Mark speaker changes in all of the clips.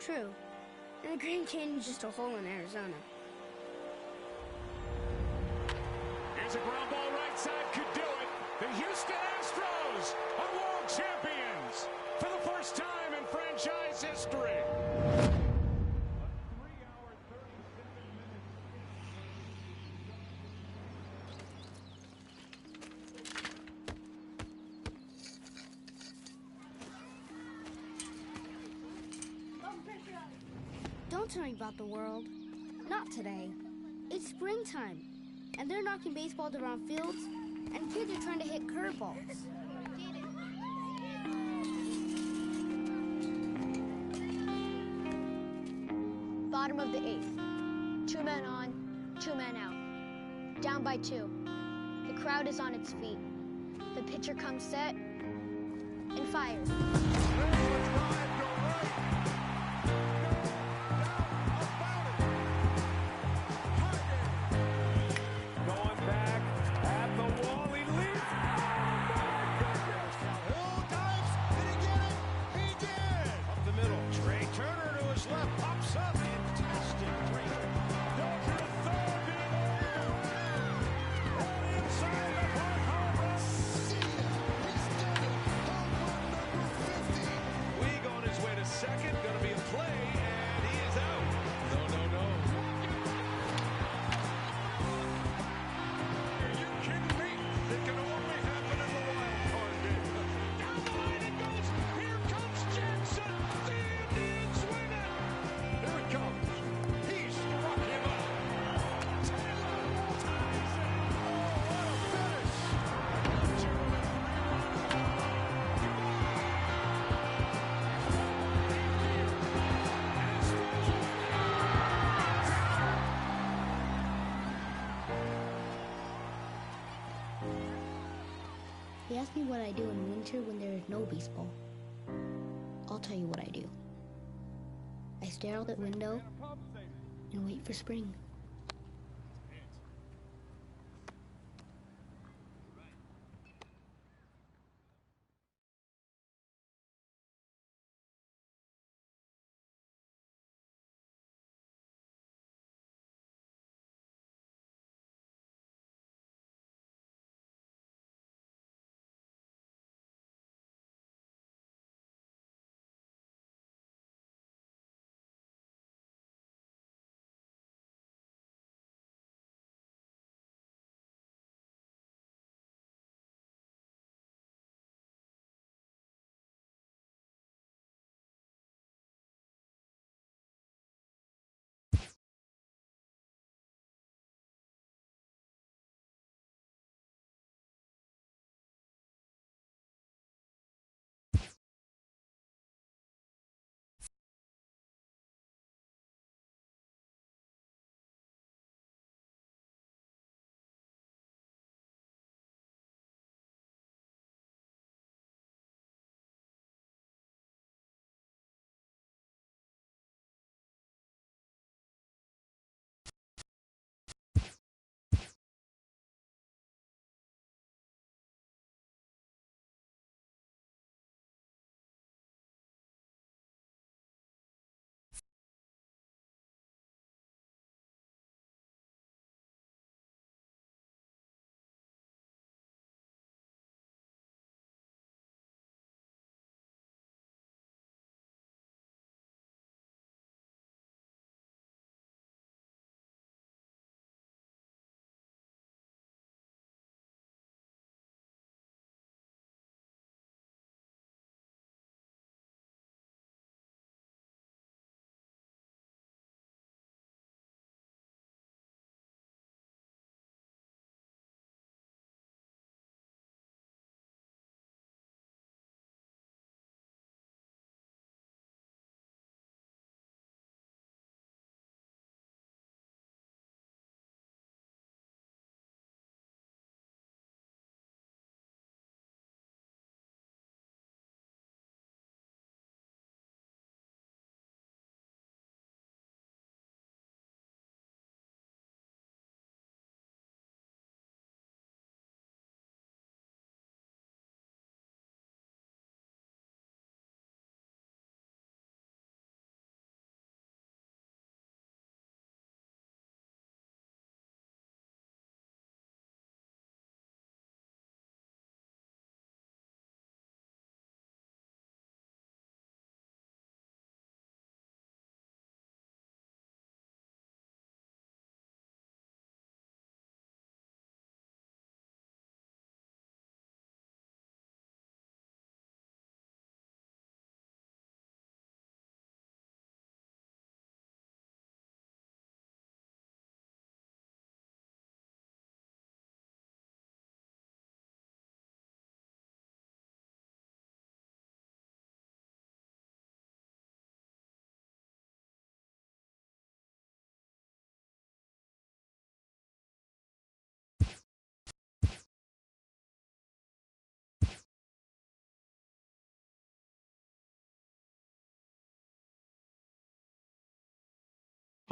Speaker 1: True. And the Grand Canyon's just a hole in Arizona.
Speaker 2: Here's a ground ball right side, could do it. The Houston Astros are world champions for the first time in franchise history.
Speaker 1: Don't tell me about the world. Not today. It's springtime, and they're knocking baseballs around fields, and kids are trying to hit curveballs.
Speaker 3: Bottom of the 8th. 2 men on, 2 men out. Down by 2. The crowd is on its feet. The pitcher comes set and fires.
Speaker 2: Second, gonna be a play, and he is out. No. Are you kidding me? It can only happen in the wild card game. Down the line it goes. Here comes Jensen. The Indians win it. Here it comes. He struck him out. Taylor ties it. Oh, what a finish.
Speaker 1: He asked me what I do in winter when there is no baseball. I'll tell you what I do. I stare out the window and wait for spring.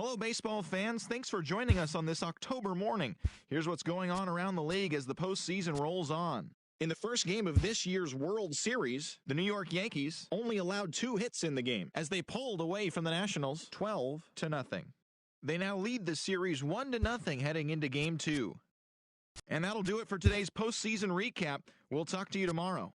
Speaker 4: Hello, baseball fans. Thanks for joining us on this October morning. Here's what's going on around the league as the postseason rolls on. In the first game of this year's World Series, the New York Yankees only allowed 2 hits in the game as they pulled away from the Nationals 12-0. They now lead the series 1-0 heading into Game 2. And that'll do it for today's postseason recap. We'll talk to you tomorrow.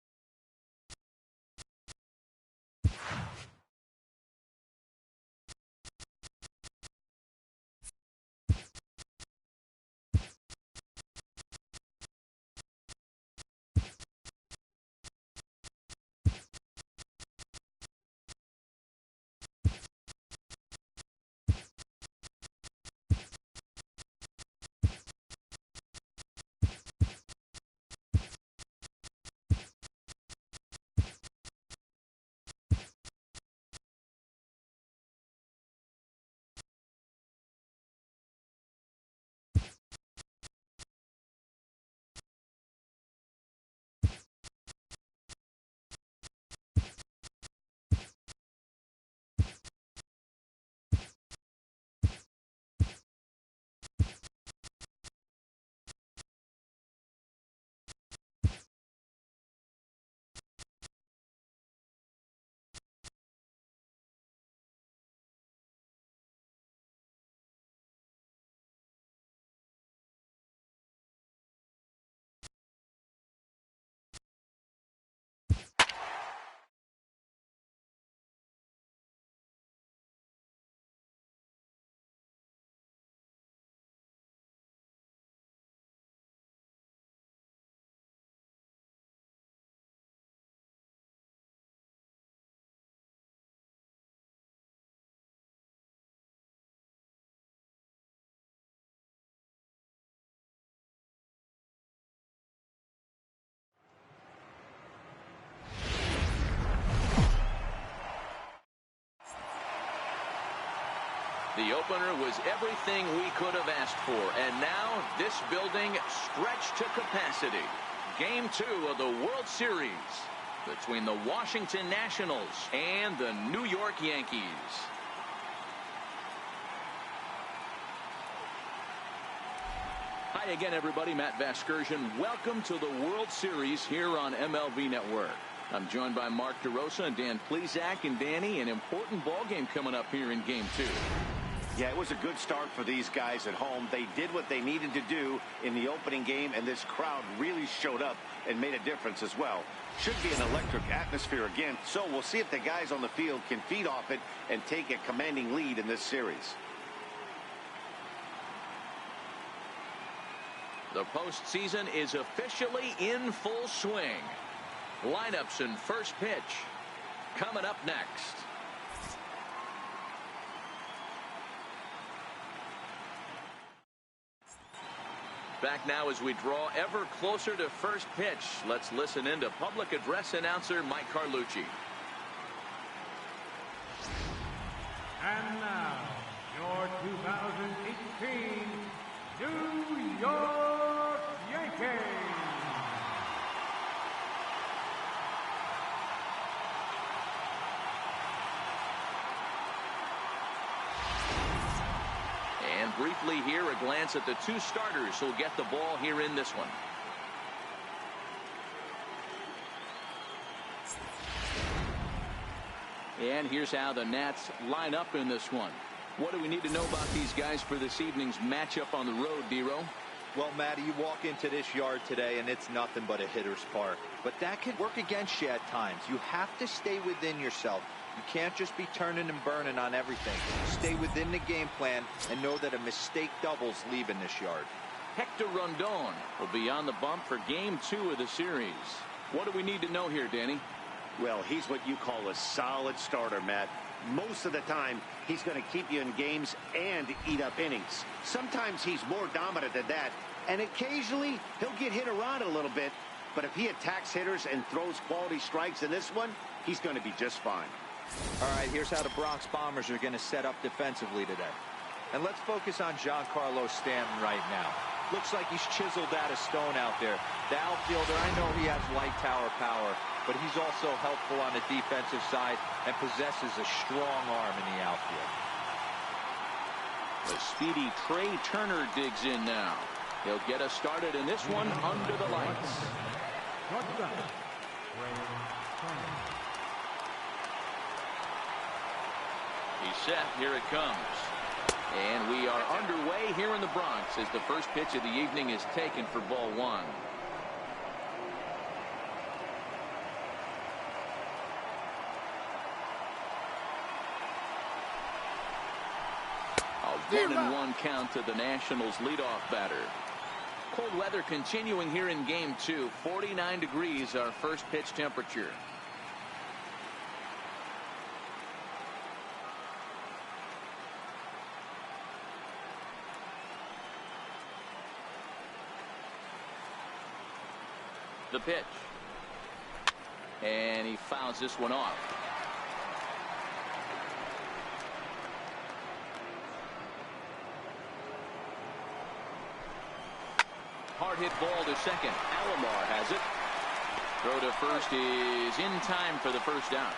Speaker 5: The opener was everything we could have asked for, and now this building stretched to capacity. Game 2 of the World Series between the Washington Nationals and the New York Yankees. Hi again, everybody. Matt Vasgersian. Welcome to the World Series here on MLB Network. I'm joined by Mark DeRosa and Dan Plesac. And Danny, an important ball game coming up here in Game 2.
Speaker 6: Yeah, it was a good start for these guys at home. They did what they needed to do in the opening game, and this crowd really showed up and made a difference as well. Should be an electric atmosphere again, so we'll see if the guys on the field can feed off it and take a commanding lead in this series.
Speaker 5: The postseason is officially in full swing. Lineups and first pitch coming up next. Back now as we draw ever closer to first pitch. Let's listen in to public address announcer Mike Carlucci.
Speaker 7: And now, your 2018 New York Yankees.
Speaker 5: And briefly here, a glance at the 2 starters who'll get the ball here in this one. And here's how the Nats line up in this one. What do we need to know about these guys for this evening's matchup on the road, Dero?
Speaker 8: Well, Matty, you walk into this yard today and it's nothing but a hitter's park. But that can work against you at times. You have to stay within yourself. You can't just be turning and burning on everything. Stay within the game plan and know that a mistake doubles leaving this yard.
Speaker 5: Hector Rondon will be on the bump for Game 2 of the series. What do we need to know here, Danny?
Speaker 6: Well, he's what you call a solid starter, Matt. Most of the time, he's going to keep you in games and eat up innings. Sometimes he's more dominant than that, and occasionally he'll get hit around a little bit. But if he attacks hitters and throws quality strikes in this one, he's going to be just fine.
Speaker 8: All right, here's how the Bronx Bombers are going to set up defensively today. And let's focus on Giancarlo Stanton right now. Looks like he's chiseled out of stone out there. The outfielder, I know he has light tower power, but he's also helpful on the defensive side and possesses a strong arm in the outfield.
Speaker 5: The speedy Trey Turner digs in now. He'll get us started in this one under the lights. He's set. Here it comes. And we are underway here in the Bronx as the first pitch of the evening is taken for ball one. A 1-1 count to the Nationals leadoff batter. Cold weather continuing here in game two. 49 degrees our first pitch temperature. The pitch. And he fouls this one off. Hard hit ball to second. Alomar has it. Throw to first is in time for the first down.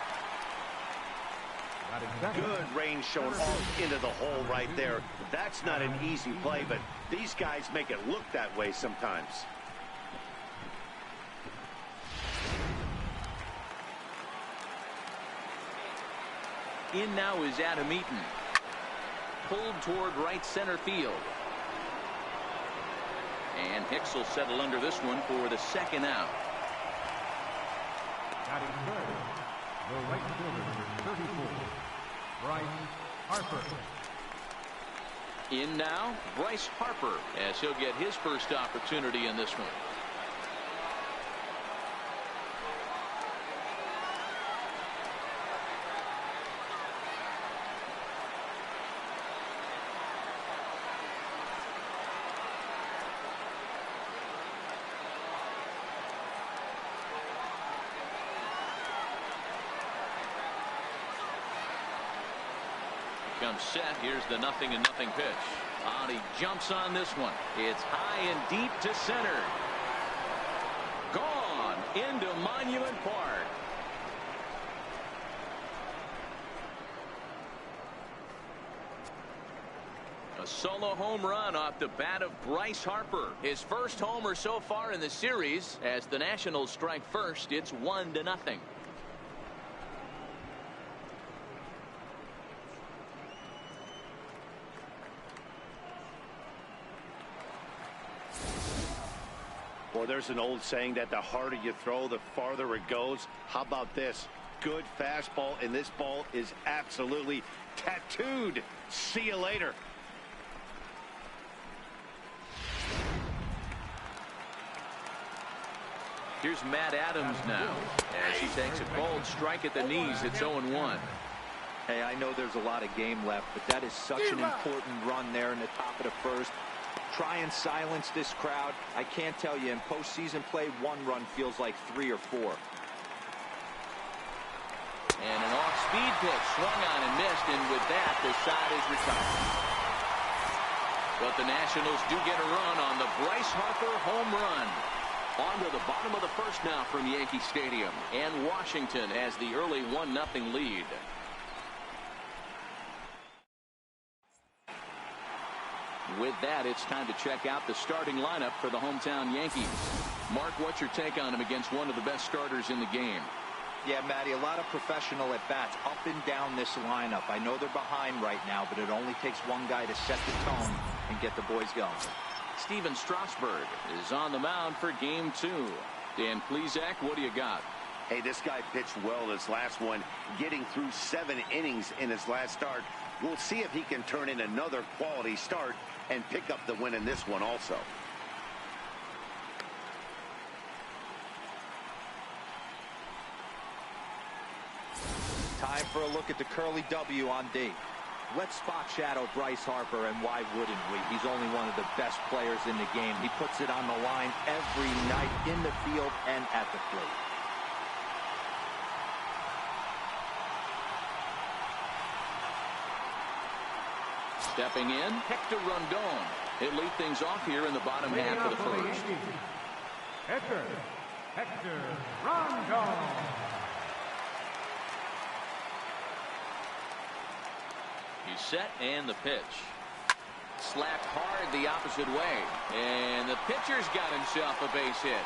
Speaker 6: Good range shown off into the hole right there. That's not an easy play, but these guys make it look that way sometimes.
Speaker 5: In now is Adam Eaton. Pulled toward right center field. And Hicks will settle under this one for the second out.
Speaker 7: Batting third, the right fielder, 34, Bryce Harper.
Speaker 5: In now, Bryce Harper, as he'll get his first opportunity in this one. Comes set. Here's the 0-0 pitch. He jumps on this one. It's high and deep to center. Gone into Monument Park. A solo home run off the bat of Bryce Harper. His first homer so far in the series. As the Nationals strike first, it's 1-0.
Speaker 6: Well, there's an old saying that the harder you throw, the farther it goes. How about this? Good fastball, and this ball is absolutely tattooed. See you later.
Speaker 5: Here's Matt Adams now as he takes a cold strike at the knees. It's 0-1.
Speaker 8: Hey, I know there's a lot of game left, but that is such an important run there in the top of the first. Try and silence this crowd. I can't tell you, in postseason play, one run feels like 3 or 4.
Speaker 5: And an off-speed pitch swung on and missed, and with that, the side is retired. But the Nationals do get a run on the Bryce Harper home run. On to the bottom of the first now from Yankee Stadium, and Washington has the early 1-0 lead. With that, it's time to check out the starting lineup for the hometown Yankees. Mark, what's your take on him against one of the best starters in the game?
Speaker 8: Yeah, Matty, a lot of professional at-bats up and down this lineup. I know they're behind right now, but it only takes one guy to set the tone and get the boys going.
Speaker 5: Steven Strasburg is on the mound for game 2. Dan Plesac, what do you got?
Speaker 6: Hey, this guy pitched well this last one, getting through 7 innings in his last start. We'll see if he can turn in another quality start and pick up the win in this one also.
Speaker 8: Time for a look at the curly W on D. Let's spot shadow Bryce Harper, and why wouldn't we? He's only one of the best players in the game. He puts it on the line every night in the field and at the plate.
Speaker 5: Stepping in, Hector Rondon. He'll lead things off here in the bottom half of the first.
Speaker 7: Hector Rondon.
Speaker 5: He's set, and the pitch. Slapped hard the opposite way. And the pitcher's got himself a base hit.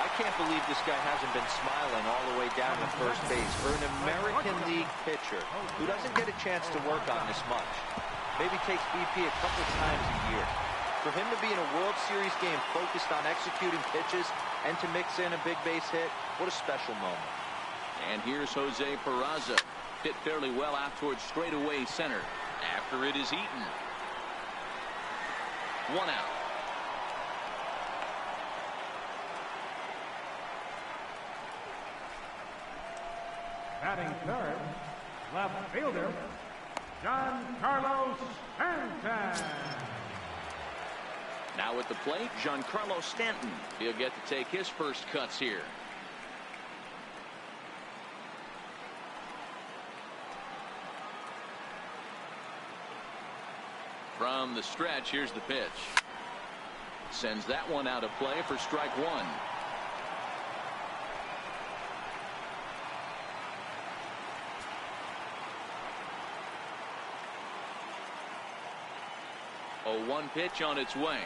Speaker 8: I can't believe this guy hasn't been smiling all the way down to first base. For an American League pitcher who doesn't get a chance to work on this much, maybe takes BP a couple times a year, for him to be in a World Series game focused on executing pitches and to mix in a big base hit, what a special moment.
Speaker 5: And here's Jose Peraza. Hit fairly well out towards straightaway center. After it is Eaton. 1 out.
Speaker 7: Batting third, left fielder, Giancarlo Stanton.
Speaker 5: Now at the plate, Giancarlo Stanton. He'll get to take his first cuts here. From the stretch, here's the pitch. Sends that one out of play for strike one. A 1 pitch on its way.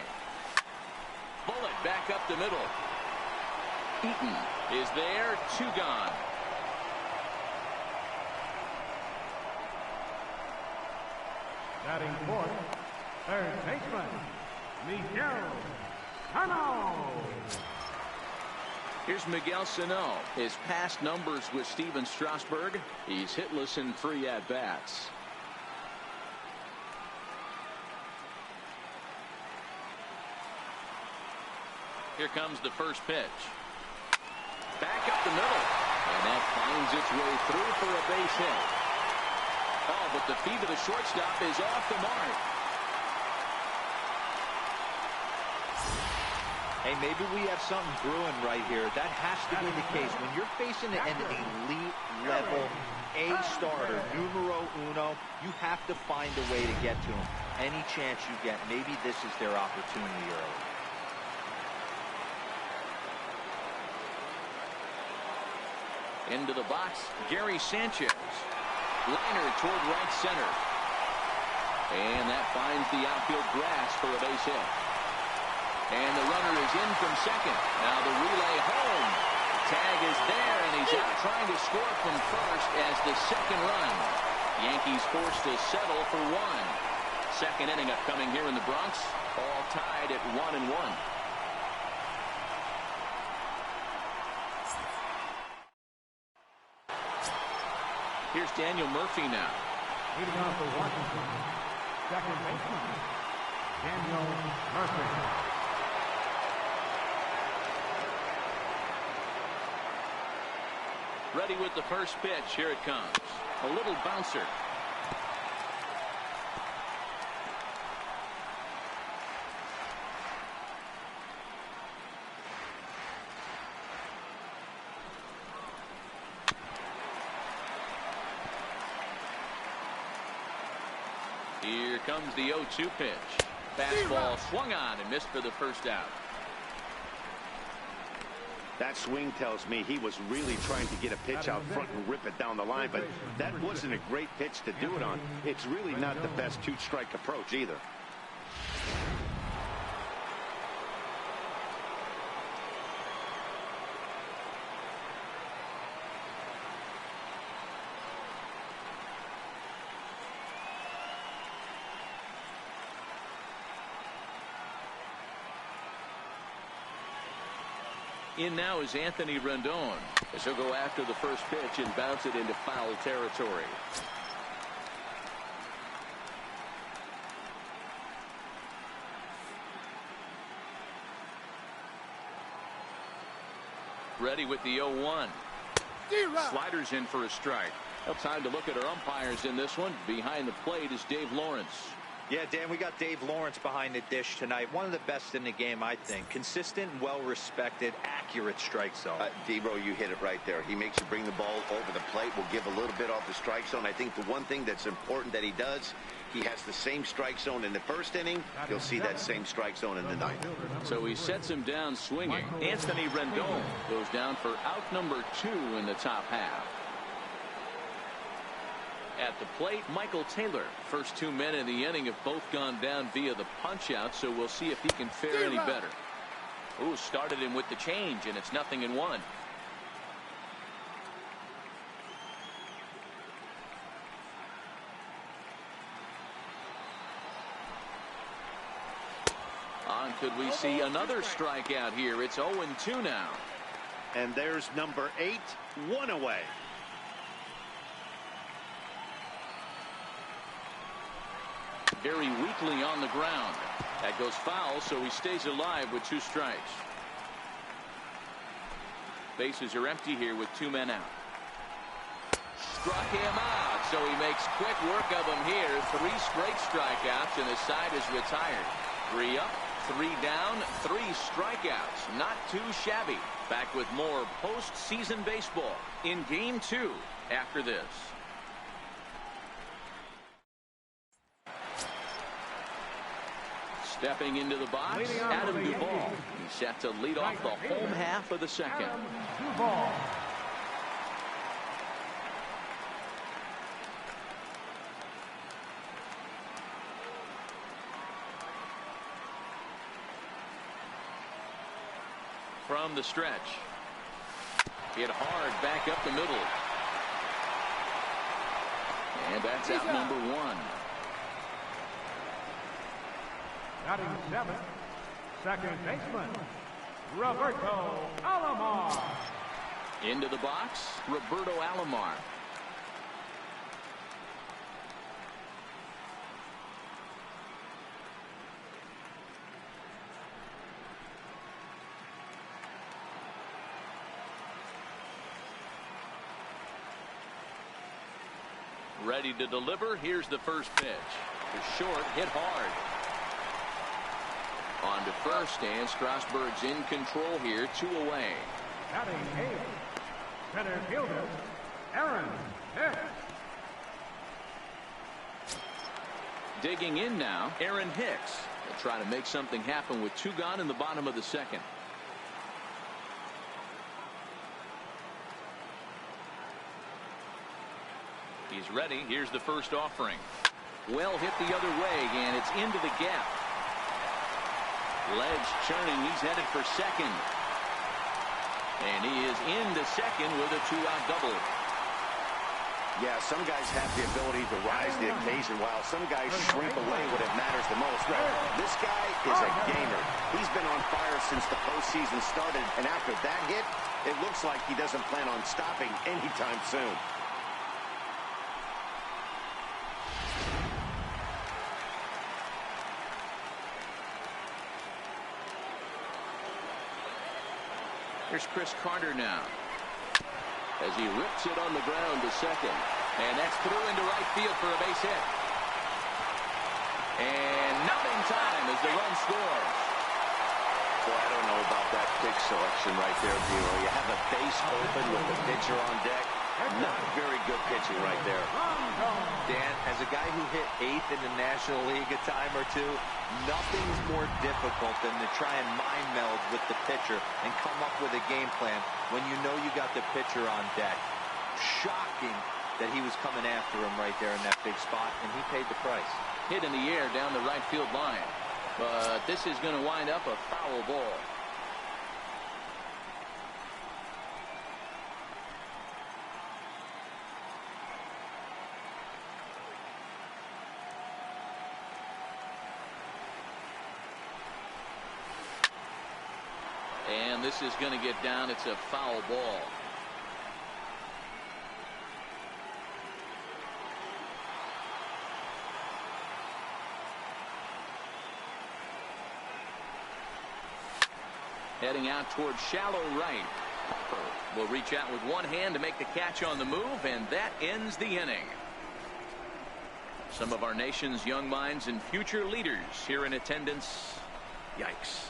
Speaker 5: Bullet back up the middle. Eaton is there, 2 gone.
Speaker 7: Batting fourth, third baseman, Miguel Sano.
Speaker 5: Here's Miguel Sano. His past numbers with Steven Strasburg. He's hitless in 3 at-bats. Here comes the first pitch. Back up the middle. And that finds its way through for a base hit. Oh, but the feet of the shortstop is off the mark.
Speaker 8: Hey, maybe we have something brewing right here. That has to be the case. When you're facing an elite level A starter, numero uno, you have to find a way to get to him. Any chance you get, maybe this is their opportunity early.
Speaker 5: Into the box, Gary Sanchez. Liner toward right center. And that finds the outfield grass for a base hit. And the runner is in from second. Now the relay home. Tag is there, and he's out trying to score from first as the second run. Yankees forced to settle for 1. Second inning upcoming here in the Bronx. All tied at 1-1. Here's Daniel Murphy now.
Speaker 7: Leading off for Washington, second baseman, Daniel Murphy.
Speaker 5: Ready with the first pitch. Here it comes. A little bouncer. Here comes the 0-2 pitch. Fastball swung on and missed for the first out.
Speaker 6: That swing tells me he was really trying to get a pitch out front and rip it down the line, but that wasn't a great pitch to do it on. It's really not the best 2-strike approach either.
Speaker 5: In now is Anthony Rendon, as he'll go after the first pitch and bounce it into foul territory. Ready with the 0-1. Sliders in for a strike. Well, time to look at our umpires in this one. Behind the plate is Dave Lawrence.
Speaker 8: Yeah, Dan, we got Dave Lawrence behind the dish tonight. One of the best in the game, I think. Consistent, well-respected, accurate strike zone.
Speaker 6: Debo, you hit it right there. He makes you bring the ball over the plate. Will give a little bit off the strike zone. I think the one thing that's important that he does, he has the same strike zone in the first inning. You'll see that same strike zone in the ninth.
Speaker 5: So he sets him down swinging. Anthony Rendon goes down for out number 2 in the top half. At the plate, Michael Taylor. First 2 men in the inning have both gone down via the punch-out, so we'll see if he can fare any better. Ooh, started him with the change, and it's 0-1. Could we see another strikeout here? It's 0-2 now.
Speaker 6: And there's number 8, 1 away.
Speaker 5: Very weakly on the ground. That goes foul, so he stays alive with 2 strikes. Bases are empty here with 2 men out. Struck him out, so he makes quick work of him here. 3 straight strikeouts, and his side is retired. 3 up, 3 down, 3 strikeouts. Not too shabby. Back with more postseason baseball in Game 2 after this. Stepping into the box, Adam Duvall. He's set to lead off the home half of the second.
Speaker 7: Duvall.
Speaker 5: From the stretch. Hit hard back up the middle. And that's out number 1.
Speaker 7: Batting 7th, second baseman, Roberto Alomar.
Speaker 5: Into the box, Roberto Alomar. Ready to deliver. Here's the first pitch. The short, hit hard. On to first, and Strasburg's in control here, 2 away.
Speaker 7: Batting 8th, center fielder, Aaron Hicks.
Speaker 5: Digging in now, Aaron Hicks. They'll try to make something happen with 2 gone in the bottom of the second. He's ready. Here's the first offering. Well hit the other way, and it's into the gap. Legs churning. He's headed for second. And he is into second with a 2-out double.
Speaker 6: Yeah, some guys have the ability to rise to the occasion, while some guys shrink away when it matters the most. This guy is a gamer. He's been on fire since the postseason started, and after that hit, it looks like he doesn't plan on stopping anytime soon.
Speaker 5: Here's Chris Carter now as he rips it on the ground to second, and that's through into right field for a base hit. And nothing time as the run scores.
Speaker 6: Boy, I don't know about that pitch selection right there, Bureau. You have a base open with the pitcher on deck. Not very good pitching right there.
Speaker 8: Dan, as a guy who hit 8th in the National League a time or 2, nothing's more difficult than to try and mind meld with the pitcher and come up with a game plan when you know you got the pitcher on deck. Shocking that he was coming after him right there in that big spot, and he paid the price.
Speaker 5: Hit in the air down the right field line, but this is going to wind up a foul ball. And this is going to get down. It's a foul ball. Heading out towards shallow right. Harper will reach out with one hand to make the catch on the move, and that ends the inning. Some of our nation's young minds and future leaders here in attendance. Yikes.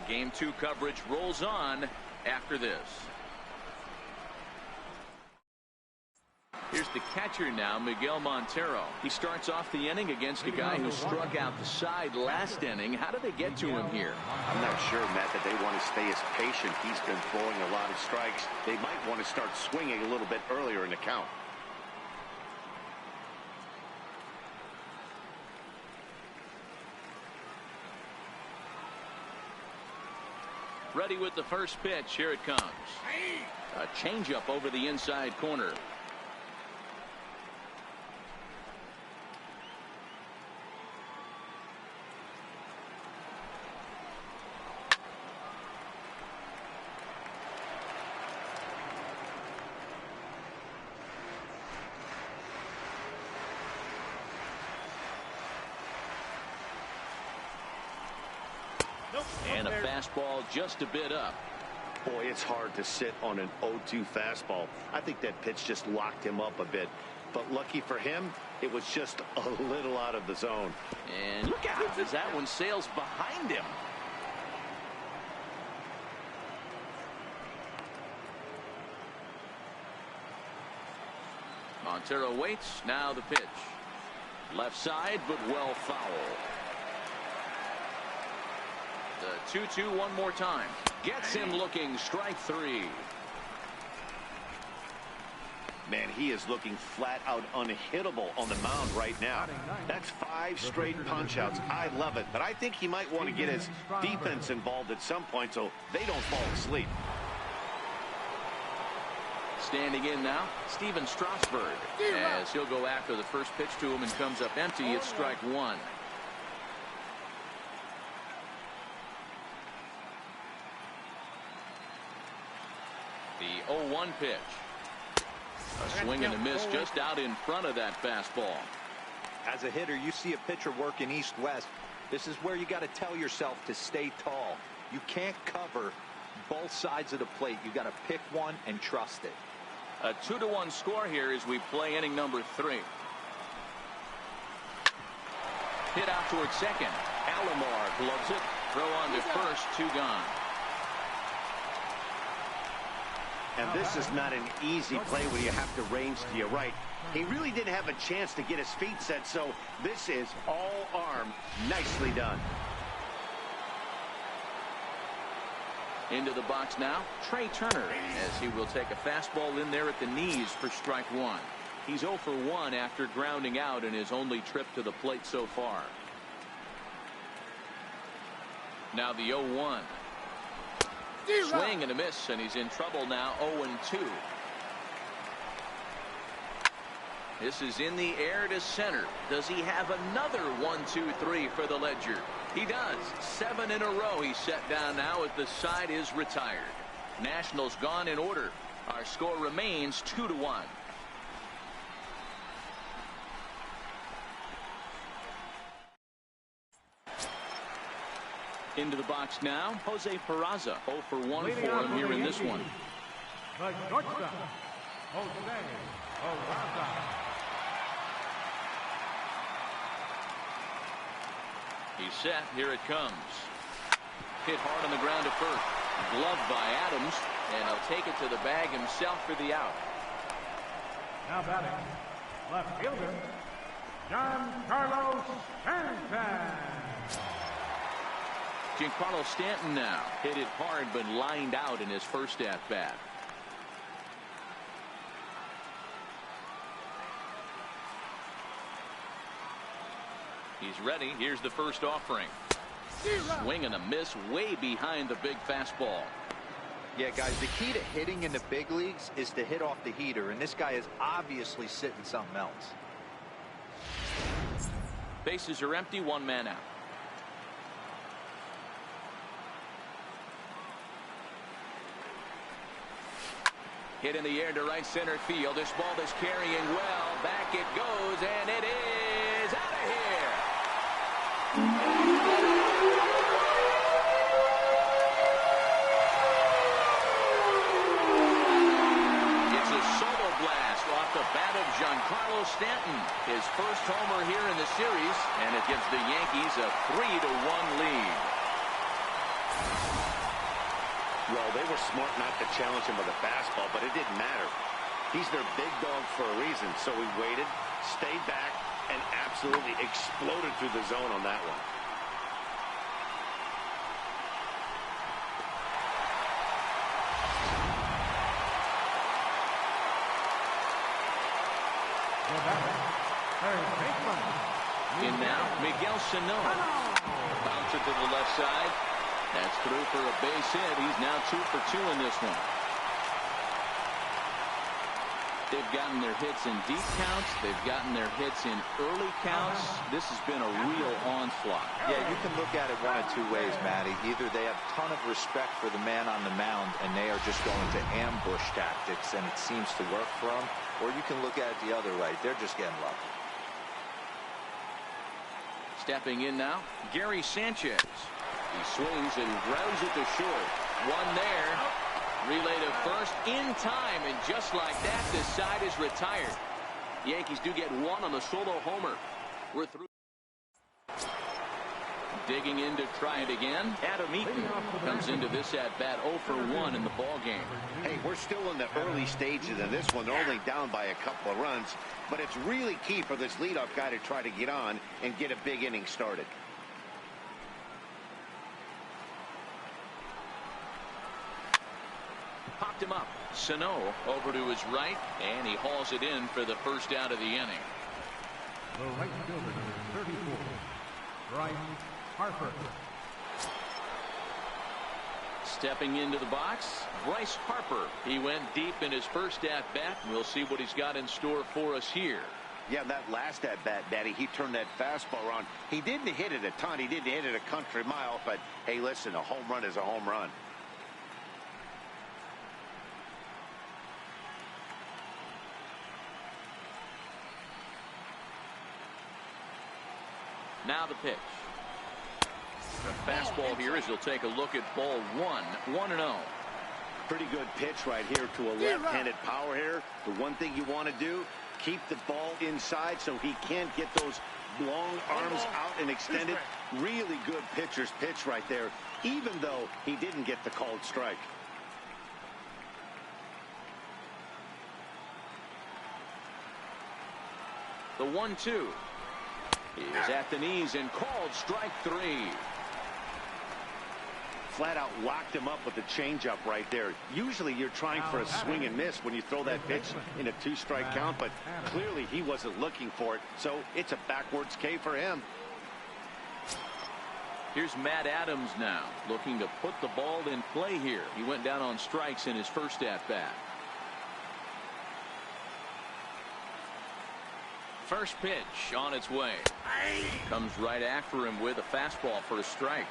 Speaker 5: Game 2 coverage rolls on after this. Here's the catcher now, Miguel Montero. He starts off the inning against a guy who struck out the side last inning. How do they get to him here?
Speaker 6: I'm not sure, Matt, that they want to stay as patient. He's been throwing a lot of strikes. They might want to start swinging a little bit earlier in the count.
Speaker 5: Ready with the first pitch. Here it comes. A changeup over the inside corner. And a fastball just a bit up.
Speaker 6: Boy, it's hard to sit on an 0-2 fastball. I think that pitch just locked him up a bit. But lucky for him, it was just a little out of the zone.
Speaker 5: And look out as that one sails behind him. Montero waits. Now the pitch. Left side, but well foul. The 2-2 one more time. Gets him looking. Strike three.
Speaker 6: Man, he is looking flat out unhittable on the mound right now. That's 5 straight punch-outs. I love it, but I think he might want to get his defense involved at some point so they don't fall asleep.
Speaker 5: Standing in now, Steven Strasburg, as he'll go after the first pitch to him and comes up empty. It's strike one. The 0-1 pitch. A swing and a miss just out in front of that fastball.
Speaker 8: As a hitter, you see a pitcher working east-west. This is where you got to tell yourself to stay tall. You can't cover both sides of the plate. You got to pick one and trust it.
Speaker 5: A 2-1 score here as we play inning number 3. Hit out towards second. Alomar gloves it. Throw on to first. 2 gone.
Speaker 6: And this is not an easy play when you have to range to your right. He really didn't have a chance to get his feet set, so this is all arm. Nicely done.
Speaker 5: Into the box now, Trey Turner, as he will take a fastball in there at the knees for strike one. He's 0 for 1 after grounding out in his only trip to the plate so far. Now the 0-1. Swing and a miss, and he's in trouble now. 0-2. This is in the air to center. Does he have another 1-2-3 for the Ledger? He does. 7 in a row he's set down now as the side is retired. Nationals gone in order. Our score remains 2-1. Into the box now, Jose Peraza. 0 for 1 for him here in this one.
Speaker 7: The shortstop, Jose Peraza.
Speaker 5: He's set. Here it comes. Hit hard on the ground to first. Gloved by Adams, and he'll take it to the bag himself for the out.
Speaker 7: Now batting, left fielder, Giancarlo Stanton.
Speaker 5: Giancarlo Stanton now hit it hard but lined out in his first at bat. He's ready. Here's the first offering. Swing and a miss way behind the big fastball.
Speaker 8: Yeah, guys, the key to hitting in the big leagues is to hit off the heater, and this guy is obviously sitting something else.
Speaker 5: Bases are empty. 1 man out. Hit in the air to right center field. This ball is carrying well. Back it goes, and it is out of here. It's a solo blast off the bat of Giancarlo Stanton. His first homer here in the series, and it gives the Yankees a 3-1 lead.
Speaker 6: Well, they were smart not to challenge him with a fastball, but it didn't matter. He's their big dog for a reason, so he waited, stayed back, and absolutely exploded through the zone on that one.
Speaker 5: In now, Miguel Sano. Bounce it to the left side. That's through for a base hit. He's now 2 for 2 in this one. They've gotten their hits in deep counts. They've gotten their hits in early counts. This has been a real onslaught.
Speaker 8: Yeah, you can look at it one of two ways, Matty. Either they have a ton of respect for the man on the mound and they are just going to ambush tactics and it seems to work for them, or you can look at it the other way. They're just getting lucky.
Speaker 5: Stepping in now, Gary Sanchez. He swings and grounds it to short. One there. Relay to first in time, and just like that, this side is retired. The Yankees do get one on the solo homer. We're through. Digging in to try it again. Adam Eaton comes into this at-bat 0 for 1 in the ball game.
Speaker 6: Hey, we're still in the early stages of this one. They're only down by a couple of runs, but it's really key for this leadoff guy to try to get on and get a big inning started.
Speaker 5: Popped him up. Sano over to his right, and he hauls it in for the first out of the inning.
Speaker 7: The right fielder, 34, Bryce Harper.
Speaker 5: Stepping into the box, Bryce Harper. He went deep in his first at-bat. We'll see what he's got in store for us here.
Speaker 6: Yeah, that last at-bat, Daddy, he turned that fastball on. He didn't hit it a ton. He didn't hit it a country mile, but, hey, listen, a home run is a home run.
Speaker 5: Now the pitch. The fastball here as he'll take a look at ball 1-0.
Speaker 6: Pretty good pitch right here to a left-handed power hitter. The one thing you want to do, keep the ball inside so he can't get those long arms out and extended. Really good pitcher's pitch right there, even though he didn't get the called strike.
Speaker 5: The 1-2 is at the knees and called strike 3.
Speaker 6: Flat out locked him up with the changeup right there. Usually you're trying for a swing and miss when you throw that pitch in a 2-strike count, but clearly he wasn't looking for it, so it's a backwards K for him.
Speaker 5: Here's Matt Adams now, looking to put the ball in play here. He went down on strikes in his first at-bat. First pitch on its way. Comes right after him with a fastball for a strike.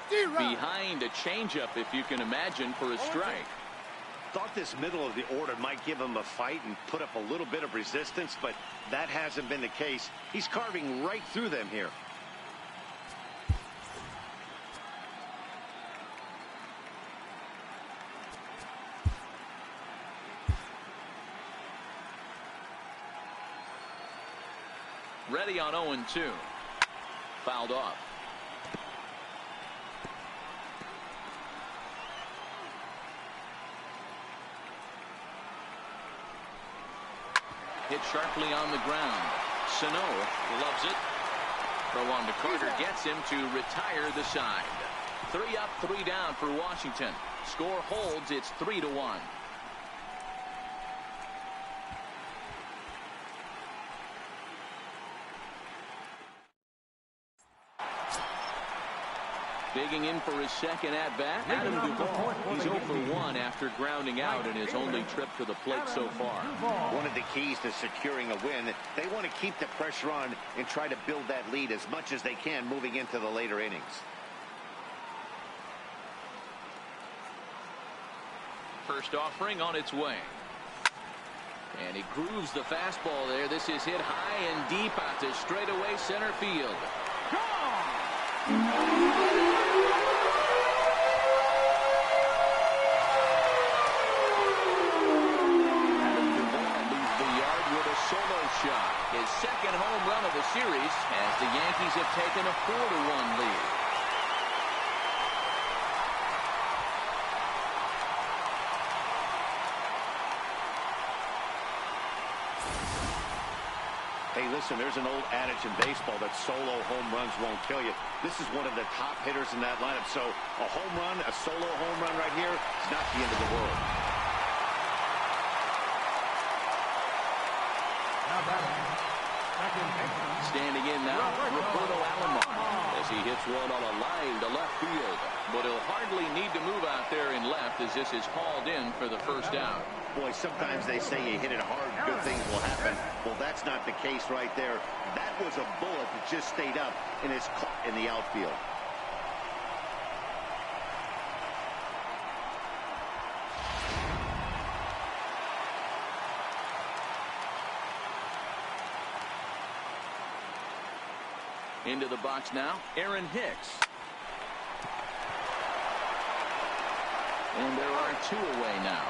Speaker 5: Behind a changeup, if you can imagine, for a strike.
Speaker 6: Thought this middle of the order might give him a fight and put up a little bit of resistance, but that hasn't been the case. He's carving right through them here.
Speaker 5: Ready on 0-2. Fouled off. Hit sharply on the ground. Sano loves it. Throw on to Carter gets him to retire the side. 3 up, 3 down for Washington. Score holds. It's 3-1. Digging in for his second at-bat, Adam Duvall. He's 0 for 1 after grounding out in his only trip to the plate so far.
Speaker 6: One of the keys to securing a win, they want to keep the pressure on and try to build that lead as much as they can moving into the later innings.
Speaker 5: First offering on its way. And he grooves the fastball there. This is hit high and deep out to straightaway center field. Shot. His second home run of the series as the Yankees have taken a 4-1 lead.
Speaker 6: Hey, listen, there's an old adage in baseball that solo home runs won't kill you. This is one of the top hitters in that lineup, so a home run, a solo home run right here is not the end of the world.
Speaker 7: Now batting,
Speaker 5: Standing in now, Roberto Alomar, as he hits one on a line to left field. But he'll hardly need to move out there in left as this is hauled in for the first out.
Speaker 6: Boy, sometimes they say you hit it hard, good things will happen. Well, that's not the case right there. That was a bullet that just stayed up and is caught in the outfield.
Speaker 5: Into the box now, Aaron Hicks. And there are two away now.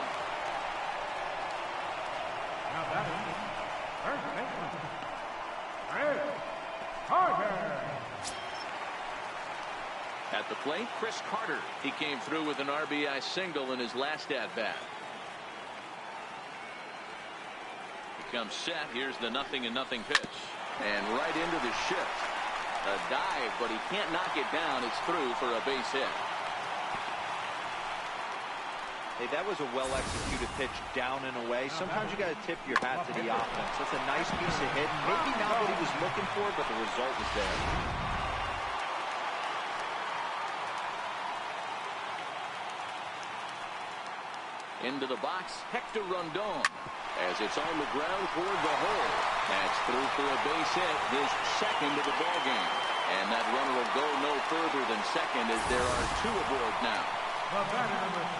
Speaker 7: Now batting, first baseman, Chris Carter.
Speaker 5: At the plate, Chris Carter. He came through with an RBI single in his last at-bat. He comes set. Here's the 0-0 pitch. And right into the shift. A dive, but he can't knock it down. It's through for a base hit.
Speaker 8: Hey, that was a well-executed pitch down and away. Sometimes you got to tip your hat to the offense. That's a nice piece of hitting. Maybe not what he was looking for, but the result was there.
Speaker 5: Into the box, Hector Rondon, as it's on the ground toward the hole. That's through for a base hit, his second of the ball game. And that runner will go no further than second as there are two aboard now.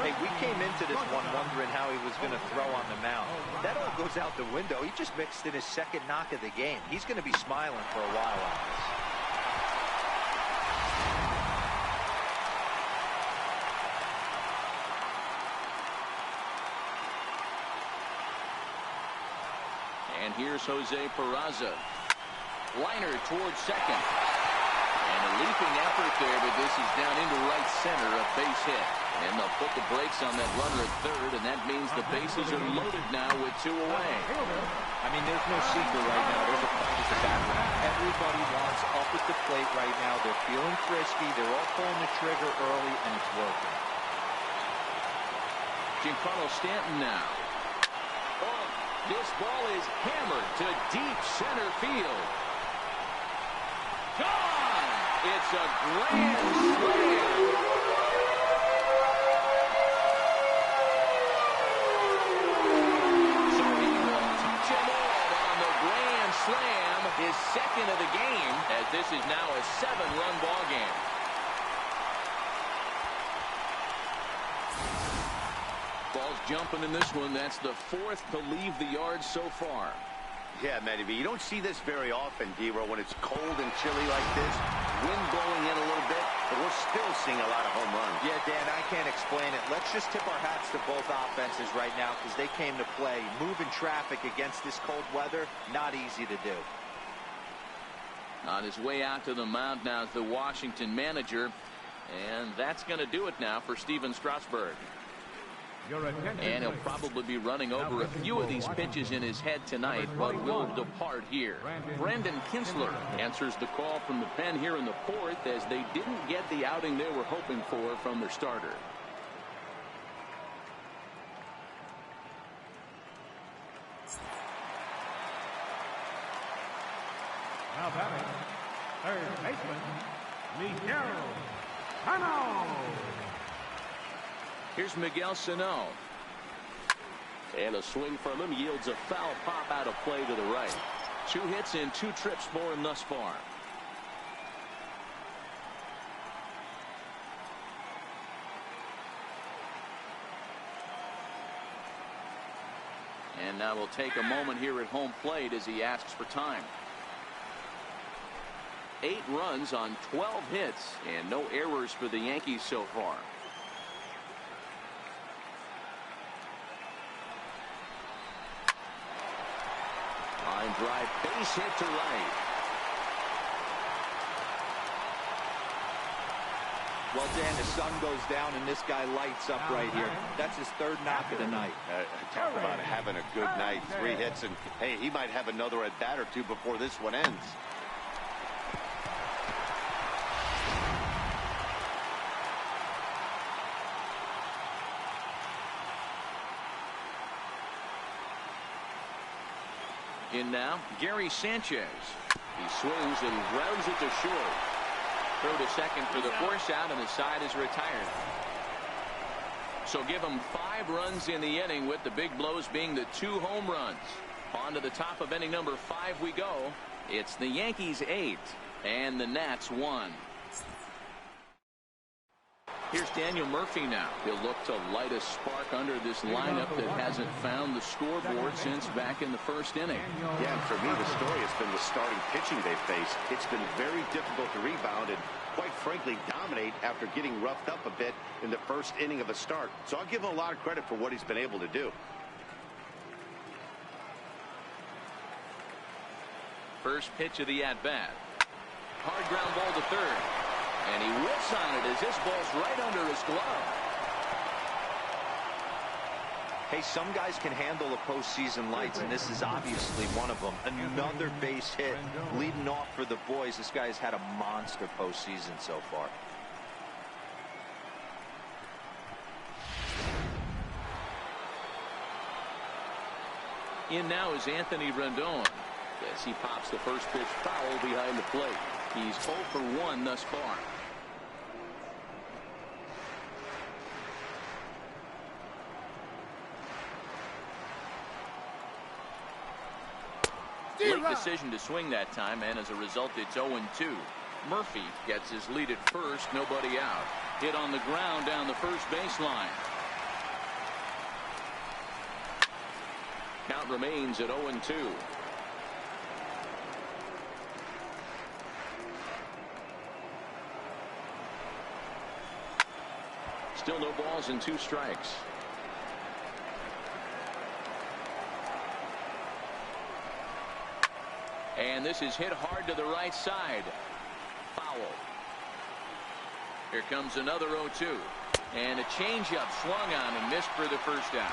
Speaker 8: Hey, we came into this one wondering how he was going to throw on the mound. That all goes out the window. He just mixed in his second knock of the game. He's going to be smiling for a while on this.
Speaker 5: And here's Jose Peraza. Liner towards second. And a leaping effort there, but this is down into right center, a base hit. And they'll put the brakes on that runner at third, and that means the bases are loaded now with two away.
Speaker 8: I mean, there's no secret right now. There's a fight at the back. Everybody wants up at the plate right now. They're feeling frisky. They're all pulling the trigger early, and it's working.
Speaker 5: Giancarlo Stanton now. Oh, this ball is hammered to deep center field. Gone! It's a grand slam. Slam, his second of the game, as this is now a 7-run ball game. Ball's jumping in this one. That's the fourth to leave the yard so far.
Speaker 6: Yeah, Matty B, you don't see this very often, D-Row, when it's cold and chilly like this. Wind blowing in a little bit, but we're still seeing a lot of home runs.
Speaker 8: Yeah, Dan, I can't explain it. Let's just tip our hats to both offenses right now because they came to play. Moving traffic against this cold weather, not easy to do.
Speaker 5: On his way out to the mound now is the Washington manager, and that's going to do it now for Steven Strasburg. And he'll probably be running over a few of these pitches in his head tonight, but will depart here. Brendan Kinsler answers the call from the pen here in the fourth as they didn't get the outing they were hoping for from their starter.
Speaker 7: Now batting, third baseman, Miguel Sano.
Speaker 5: Here's Miguel Sano. And a swing from him yields a foul pop out of play to the right. 2 hits and 2 trips for him thus far. And now we'll take a moment here at home plate as he asks for time. 8 runs on 12 hits and no errors for the Yankees so far. Line drive, base hit to right.
Speaker 8: Well, Dan, the sun goes down and this guy lights up right here. That's his third knock of the night.
Speaker 6: Talk about having a good night. 3 hits, and hey, he might have another at bat or 2 before this one ends.
Speaker 5: In now, Gary Sanchez. He swings and rounds it to short. Throw to second for the force out, and the side is retired. So give him 5 runs in the inning, with the big blows being the 2 home runs. On to the top of inning number 5 we go. It's the Yankees 8 and the Nats 1. Here's Daniel Murphy now. He'll look to light a spark under this lineup that hasn't found the scoreboard since back in the first inning.
Speaker 6: Yeah, and for me, the story has been the starting pitching they faced. It's been very difficult to rebound and, quite frankly, dominate after getting roughed up a bit in the first inning of a start. So I'll give him a lot of credit for what he's been able to do.
Speaker 5: First pitch of the at-bat. Hard ground ball to third. And he whiffs on it as this ball's right under his glove.
Speaker 8: Hey, some guys can handle the postseason lights, and this is obviously one of them. Another base hit leading off for the boys. This guy's had a monster postseason so far.
Speaker 5: In now is Anthony Rendon as he pops the first pitch foul behind the plate. He's 0 for 1 thus far. Late decision to swing that time, and as a result, it's 0-2. Murphy gets his lead at first, nobody out. Hit on the ground down the first baseline. Count remains at 0-2. Still no balls and 2 strikes. And this is hit hard to the right side. Foul. Here comes another 0-2. And a changeup swung on and missed for the first out.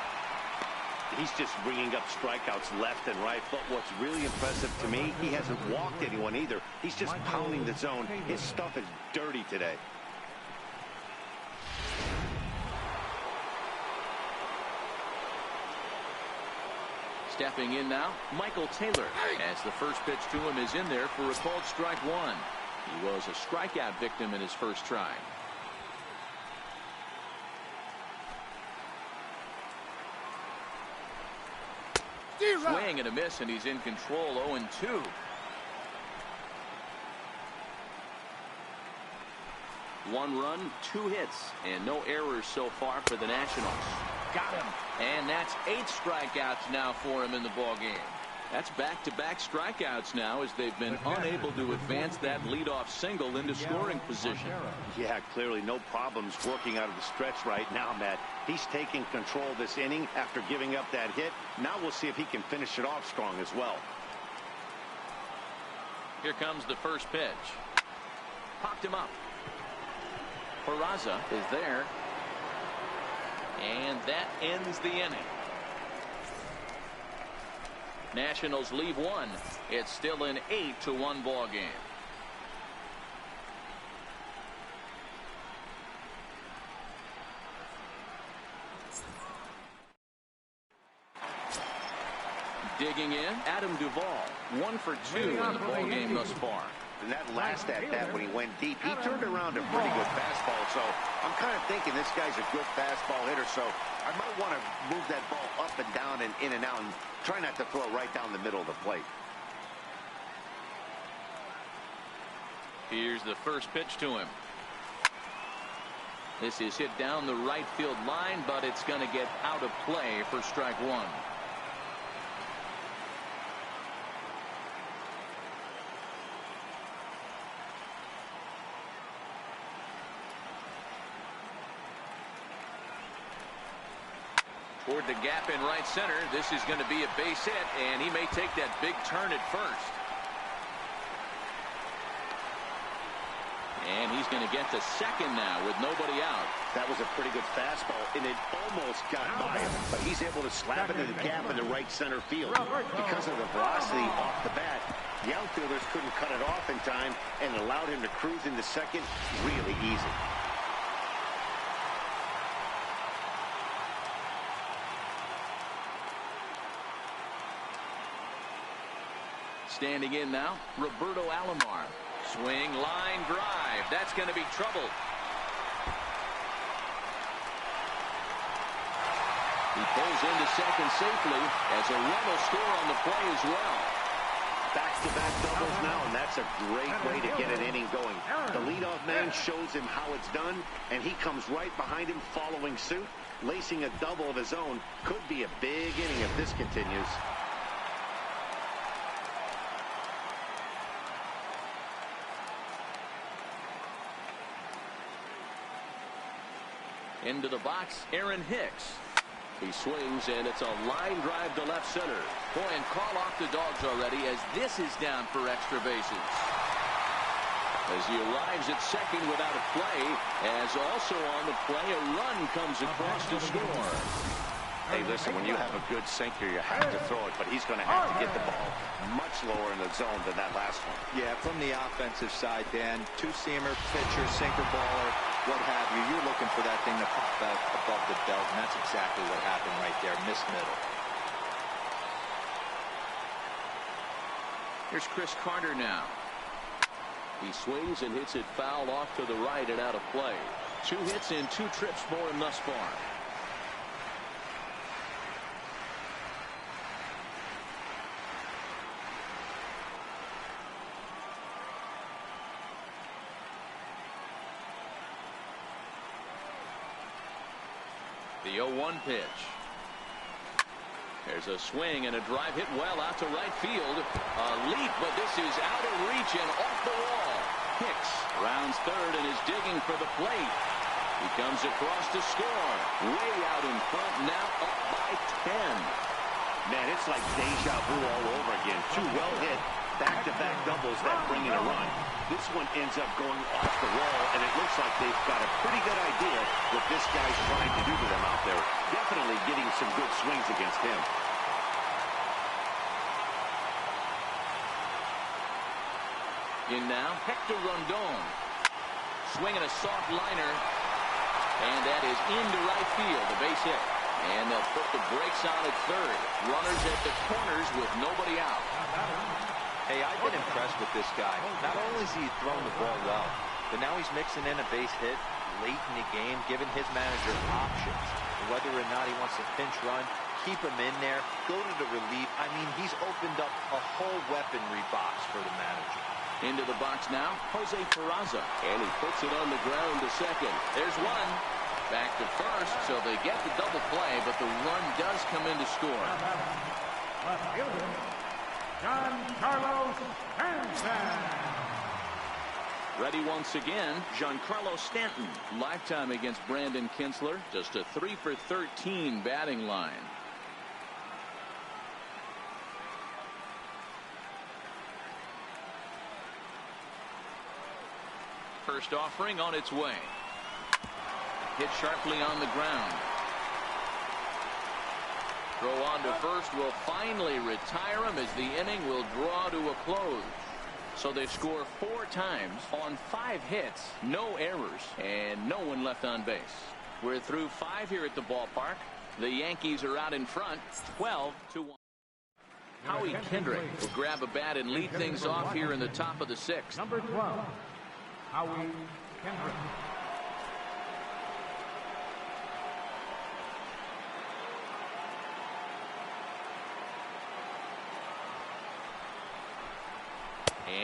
Speaker 6: He's just ringing up strikeouts left and right. But what's really impressive to me, he hasn't walked anyone either. He's just pounding the zone. His stuff is dirty today.
Speaker 5: Stepping in now, Michael Taylor, as the first pitch to him is in there for a called strike 1. He was a strikeout victim in his first try. Swing and a miss, and he's in control. 0-2. One run, 2 hits, and no errors so far for the Nationals. Got him. And that's 8 strikeouts now for him in the ballgame. That's back-to-back strikeouts now, as they've been unable to advance that leadoff single into scoring position.
Speaker 6: Yeah, clearly no problems working out of the stretch right now, Matt. He's taking control of this inning after giving up that hit. Now we'll see if he can finish it off strong as well.
Speaker 5: Here comes the first pitch. Popped him up. Peraza is there. And that ends the inning. Nationals leave 1. It's still an 8-1 ball game. Digging in, Adam Duvall, 1 for 2 in the ball game thus far.
Speaker 6: And that last at-bat when he went deep, he turned around a pretty good fastball. So I'm kind of thinking this guy's a good fastball hitter. So I might want to move that ball up and down and in and out and try not to throw it right down the middle of the plate.
Speaker 5: Here's the first pitch to him. This is hit down the right field line, but it's going to get out of play for strike 1. Toward the gap in right center. This is going to be a base hit, and he may take that big turn at first. And he's going to get to second now with nobody out.
Speaker 6: That was a pretty good fastball, and it almost got by him. But he's able to slap it in the gap in the right center field. Because of the velocity off the bat, the outfielders couldn't cut it off in time and allowed him to cruise into second really easy.
Speaker 5: Standing in now, Roberto Alomar. Swing, line, drive. That's going to be trouble. He pulls into second safely as a run will score on the play as well.
Speaker 6: Back-to-back doubles now, and that's a great way to get an inning going. The leadoff man shows him how it's done, and he comes right behind him following suit. Lacing a double of his own could be a big inning if this continues.
Speaker 5: Into the box, Aaron Hicks. He swings, and it's a line drive to left center. Boy, and call off the Dogs already as this is down for extra bases. As he arrives at second without a play, as also on the play, a run comes across to score.
Speaker 6: Hey, listen, when you have a good sinker, you have to throw it, but he's going to have to get the ball much lower in the zone than that last one.
Speaker 8: Yeah, from the offensive side, Dan, two-seamer, pitcher, sinker baller, what have you. You're looking for that thing to pop out above the belt, and that's exactly what happened right there. Missed middle.
Speaker 5: Here's Chris Carter now. He swings and hits it foul off to the right and out of play. 2 hits in 2 trips for him thus far. The 0-1 pitch. There's a swing and a drive hit well out to right field. A leap, but this is out of reach and off the wall. Hicks rounds third and is digging for the plate. He comes across to score. Way out in front, now up by 10.
Speaker 6: Man, it's like deja vu all over again. 2 well-hit back-to-back doubles that bring in a run. This one ends up going off the wall, and it looks like they've got a pretty good idea what this guy's trying to do to them out there. Definitely getting some good swings against him.
Speaker 5: In now, Hector Rondon. Swinging a soft liner, and that is into right field, a base hit. And they'll put the brakes on at third. Runners at the corners with nobody out.
Speaker 8: Hey, I've been impressed with this guy. Not only has he thrown the ball well, but now he's mixing in a base hit late in the game, giving his manager options. Whether or not he wants to pinch run, keep him in there, go to the relief. I mean, he's opened up a whole weaponry box for the manager.
Speaker 5: Into the box now, Jose Peraza. And he puts it on the ground to second. There's one. Back to first, so they get the double play, but the run does come in to score.
Speaker 7: Left fielder, Giancarlo Stanton.
Speaker 5: Ready once again, Giancarlo Stanton. Lifetime against Brandon Kinsler. Just a 3 for 13 batting line. First offering on its way. Hit sharply on the ground. Throw on to first will finally retire him as the inning will draw to a close. So they score 4 times on 5 hits, no errors, and no one left on base. We're through 5 here at the ballpark. The Yankees are out in front, 12-1. Howie Kendrick will grab a bat and lead things off here in the top of the 6th.
Speaker 7: Number 12, Howie Kendrick.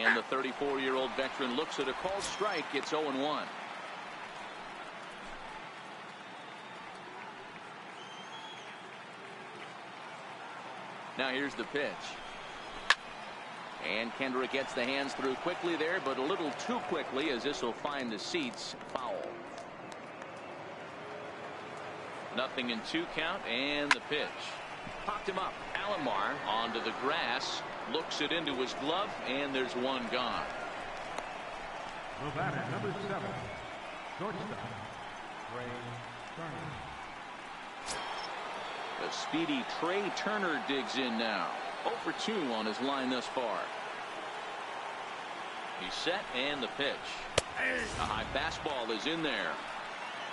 Speaker 5: And the 34-year-old veteran looks at a called strike. It's 0-1. Now here's the pitch. And Kendrick gets the hands through quickly there, but a little too quickly as this will find the seats. Foul. 0-2 count, and the pitch. Popped him up. Alomar onto the grass. Looks it into his glove, and there's one gone.
Speaker 7: The batter, number 7, shortstop, Trey Turner.
Speaker 5: The speedy Trey Turner digs in now. 0 for 2 on his line thus far. He's set, and the pitch. A high fastball is in there.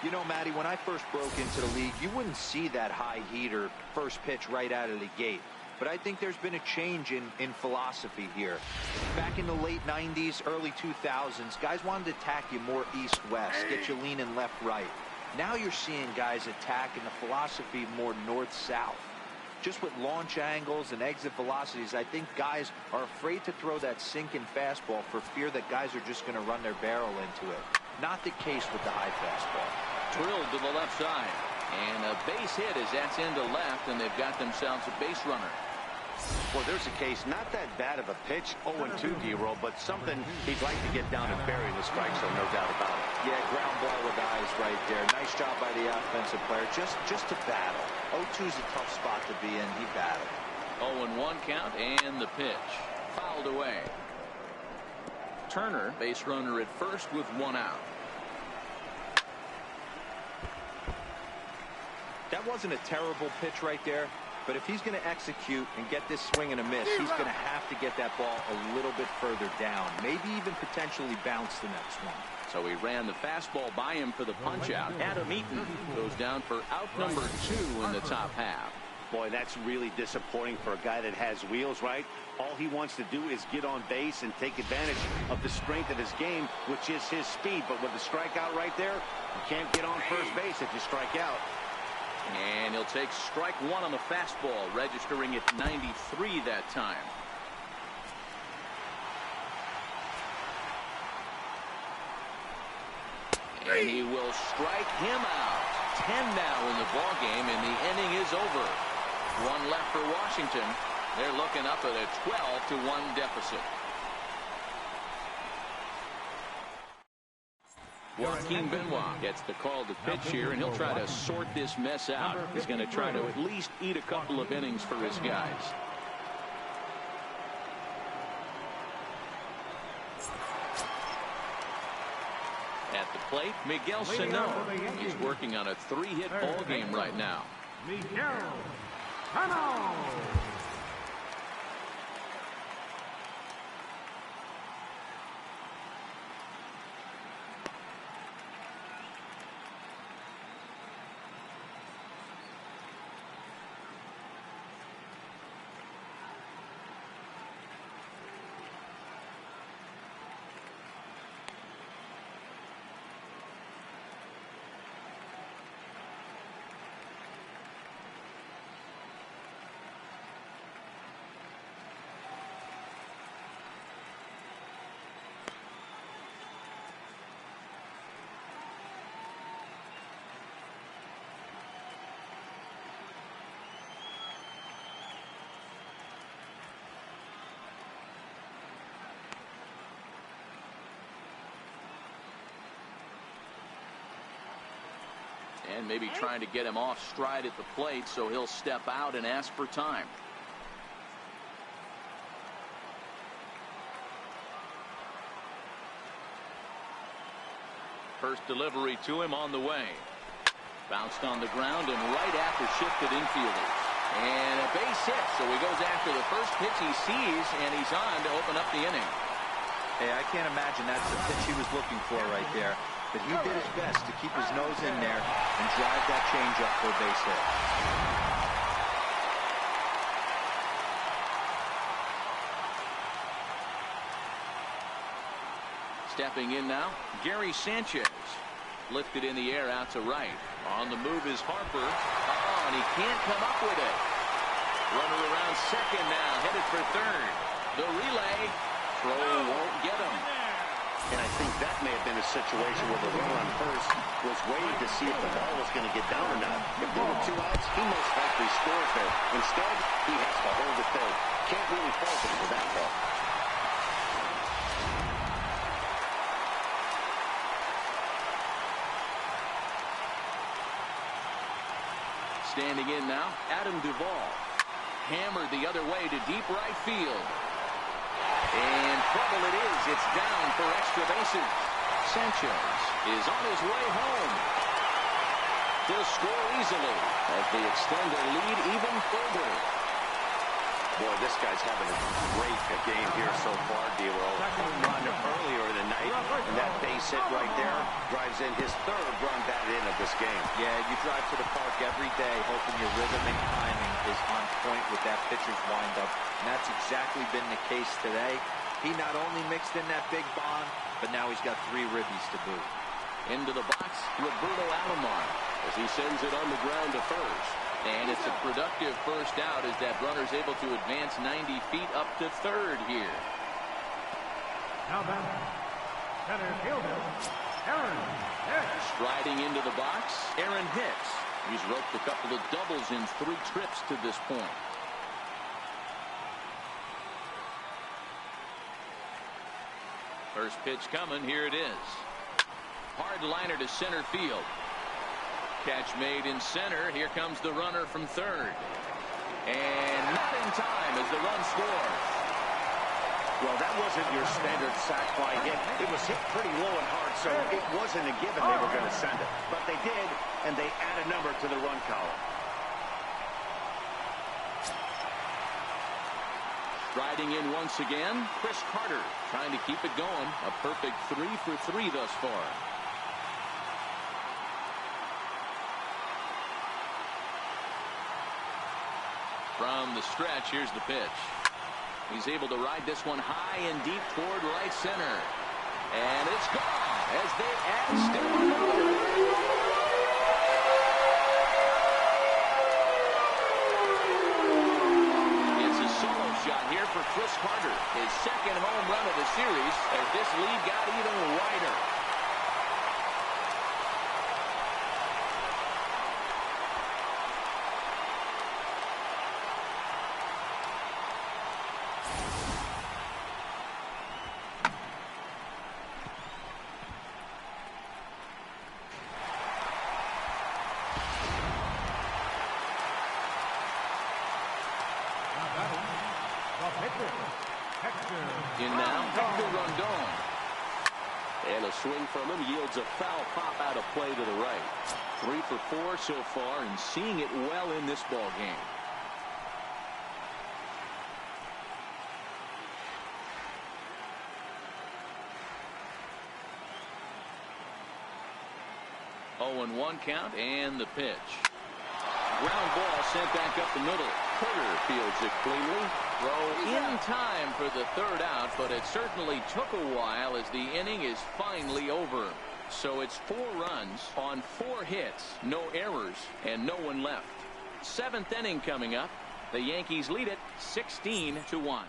Speaker 8: You know, Matty, when I first broke into the league, you wouldn't see that high heater first pitch right out of the gate. but I think there's been a change in philosophy here. Back in the late 90s, early 2000s, guys wanted to attack you more east-west, get you leaning left-right. Now you're seeing guys attack in the philosophy more north-south. Just with launch angles and exit velocities, I think guys are afraid to throw that sinking fastball for fear that guys are just going to run their barrel into it. Not the case with the high fastball.
Speaker 5: Drilled to the left side. And a base hit as that's into left, and they've got themselves a base runner.
Speaker 6: Well, there's a case, not that bad of a pitch, 0-2 D-roll, but something he'd like to get down and bury the strike zone, no doubt about it.
Speaker 8: Yeah, ground ball with eyes right there. Nice job by the offensive player, just to battle. 0-2's a tough spot to be in. He battled.
Speaker 5: 0-1 count, and the pitch. Fouled away. Turner, base runner at first with one out.
Speaker 8: That wasn't a terrible pitch right there, but if he's going to execute and get this swing and a miss, he's going to have to get that ball a little bit further down, maybe even potentially bounce the next one.
Speaker 5: So he ran the fastball by him for the punch out. Adam Eaton goes down for out number 2 in the top half.
Speaker 6: Boy, that's really disappointing for a guy that has wheels, right? All he wants to do is get on base and take advantage of the strength of his game, which is his speed. But with the strikeout right there, you can't get on first base if you strike out.
Speaker 5: And he'll take strike 1 on the fastball, registering at 93 that time. And he will strike him out. 10 now in the ball game, and the inning is over. 1 left for Washington. They're looking up at a 12-1 deficit. Joaquin Benoit gets the call to pitch here, and he'll try to sort this mess out. He's going to try to at least eat a couple of innings for his guys. At the plate, Miguel Sano. He's working on a 3-hit ball game right now.
Speaker 7: Miguel Sano.
Speaker 5: And maybe trying to get him off stride at the plate, so he'll step out and ask for time. First delivery to him on the way. Bounced on the ground and right after shifted infielders. And a base hit, so he goes after the first pitch he sees, and he's on to open up the inning.
Speaker 8: Hey, I can't imagine that's the pitch he was looking for right there. But he did his best to keep his nose in there and drive that changeup for a base hit.
Speaker 5: Stepping in now, Gary Sanchez. Lifted in the air out to right. On the move is Harper. Oh, and he can't come up with it. Runner around second now, headed for third. The relay, throw won't get him.
Speaker 6: And I think that may have been a situation where the runner on first was waiting to see if the ball was going to get down or not. If there were 2 outs, he most likely scores there. Instead, he has to hold it third. Can't really fault him for that call.
Speaker 5: Standing in now, Adam Duvall. Hammered the other way to deep right field. And trouble it is. It's down for extra bases. Sanchez is on his way home. They'll score easily as they extend their lead even further.
Speaker 6: Boy, this guy's having a great game here so far, D-Roll. Home run earlier in the night, and that base hit right there drives in his third run batted in of this game.
Speaker 8: Yeah, you drive to the park every day hoping your rhythm and timing is on point with that pitcher's windup, and that's exactly been the case today. He not only mixed in that big bomb, but now he's got 3 ribbies to boot.
Speaker 5: Into the box, Roberto Alomar as he sends it on the ground to first. And it's a productive first out as that runner's able to advance 90 feet up to third here.
Speaker 7: Now then, center fielder, Aaron Hicks.
Speaker 5: Striding into the box, Aaron Hicks. He's roped a couple of doubles in 3 trips to this point. First pitch coming, here it is. Hard liner to center field. Catch made in center. Here comes the runner from third. And not in time as the run scores.
Speaker 6: Well, that wasn't your standard sac fly hit. It was hit pretty low and hard, so it wasn't a given they were going to send it. But they did, and they add a number to the run column.
Speaker 5: Riding in once again, Chris Carter trying to keep it going. A perfect 3 for 3 thus far. From the stretch, here's the pitch. He's able to ride this one high and deep toward right center. And it's gone as they add still another. It's a solo shot here for Chris Carter. His second home run of the series as this lead got even wider. In now, Hector Rondon. And a swing from him yields a foul pop out of play to the right. 3 for 4 so far and seeing it well in this ball game. Oh, and 1 count and the pitch. Ground ball sent back up the middle. Carter fields it cleanly. Throw in time for the third out, but it certainly took a while as the inning is finally over. So it's 4 runs on 4 hits, no errors, and no one left. 7th inning coming up. The Yankees lead it 16-1.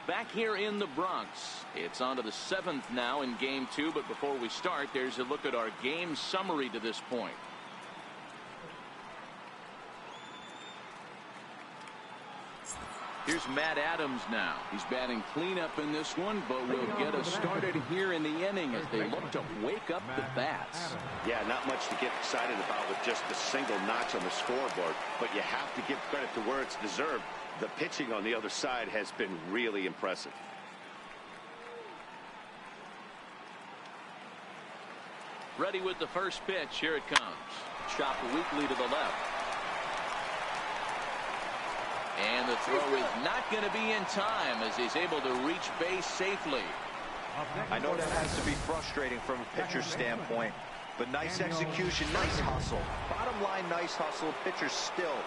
Speaker 5: Back here in the Bronx. It's on to the 7th now in game 2, but before we start, there's a look at our game summary to this point. Here's Matt Adams now. He's batting cleanup in this one, but will get us started here in the inning as they look to wake up the bats.
Speaker 6: Yeah, not much to get excited about with just a single notch on the scoreboard, but you have to give credit to where it's deserved. The pitching on the other side has been really impressive.
Speaker 5: Ready with the first pitch. Here it comes. Chop weakly to the left. And the throw is not going to be in time as he's able to reach base safely.
Speaker 8: I know that has to be frustrating from a pitcher's standpoint, but nice execution, nice hustle. Bottom line, nice hustle. Pitcher's still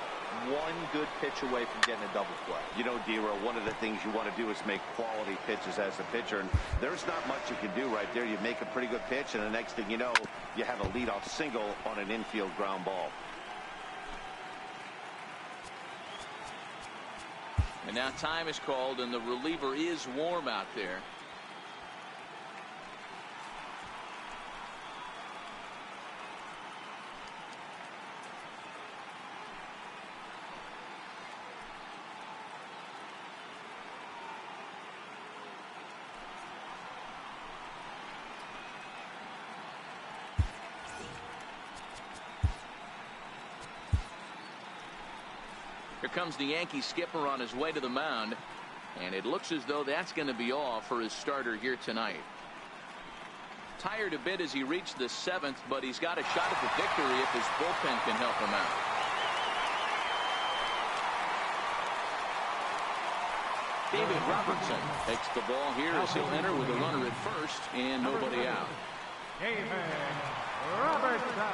Speaker 8: 1 good pitch away from getting a double play.
Speaker 6: You know, D-Roll, one of the things you want to do is make quality pitches as a pitcher, and there's not much you can do right there. You make a pretty good pitch, and the next thing you know, you have a leadoff single on an infield ground ball.
Speaker 5: And now time is called, and the reliever is warm out there. Here comes the Yankee skipper on his way to the mound, and it looks as though that's going to be all for his starter here tonight. Tired a bit as he reached the 7th, but he's got a shot at the victory if his bullpen can help him out. David Robertson takes the ball here as he'll enter with a runner at first and nobody out.
Speaker 7: David Robertson.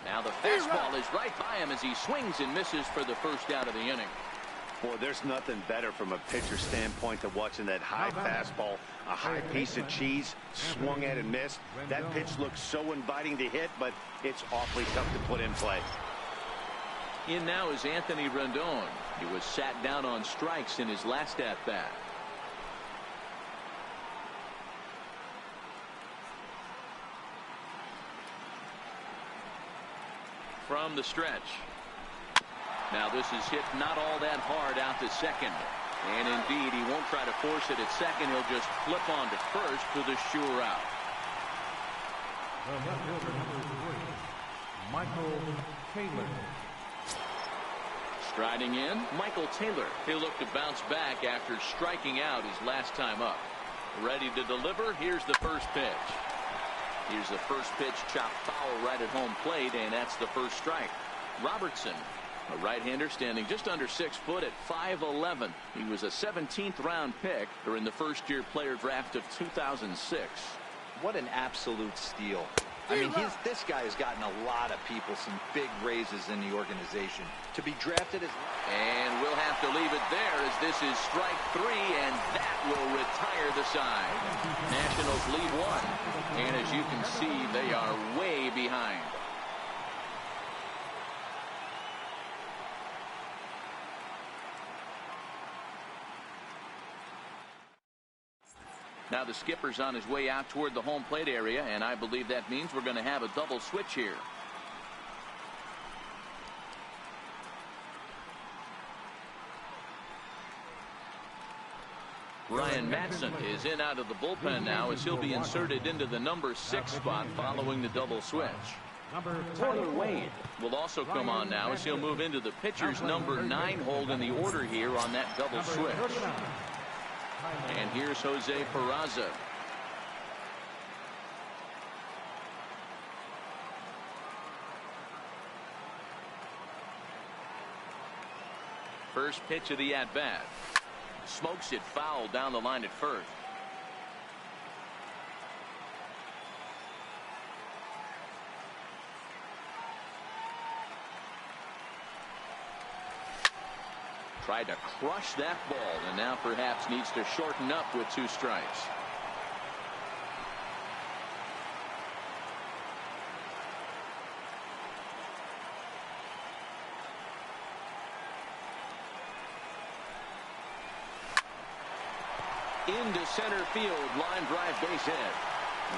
Speaker 5: Now the fastball is right by him as he swings and misses for the first out of the inning.
Speaker 6: Boy, there's nothing better from a pitcher's standpoint than watching that high fastball, a high piece of cheese, swung at and missed. That pitch looks so inviting to hit, but it's awfully tough to put in play.
Speaker 5: In now is Anthony Rendon. He was sat down on strikes in his last at-bat. From the stretch. Now this is hit not all that hard out to second. And indeed, he won't try to force it at second. He'll just flip on to first for the sure out.
Speaker 7: Michael Taylor.
Speaker 5: Striding in, Michael Taylor. He'll look to bounce back after striking out his last time up. Ready to deliver. Here's the first pitch. Here's the first pitch, chopped foul right at home plate, and that's the first strike. Robertson, a right-hander standing just under 6 foot at 5'11". He was a 17th round pick during the first-year player draft of 2006.
Speaker 8: What an absolute steal. I mean, this guy has gotten a lot of people some big raises in the organization. To be drafted as...
Speaker 5: And we'll have to leave it there as this is strike 3, and that will retire the side. Nationals lead 1, and as you can see, they are way behind. Now the skipper's on his way out toward the home plate area, and I believe that means we're going to have a double switch here. Ryan Matson is in out of the bullpen now as he'll be inserted into the number 6 spot following the double switch. Taylor Wade will also come on now as he'll move into the pitcher's number 9 hold in the order here on that double switch. And here's Jose Peraza. First pitch of the at-bat. Smokes it foul down the line at first. Tried to crush that ball and now perhaps needs to shorten up with 2 strikes. Into center field, line drive, base hit.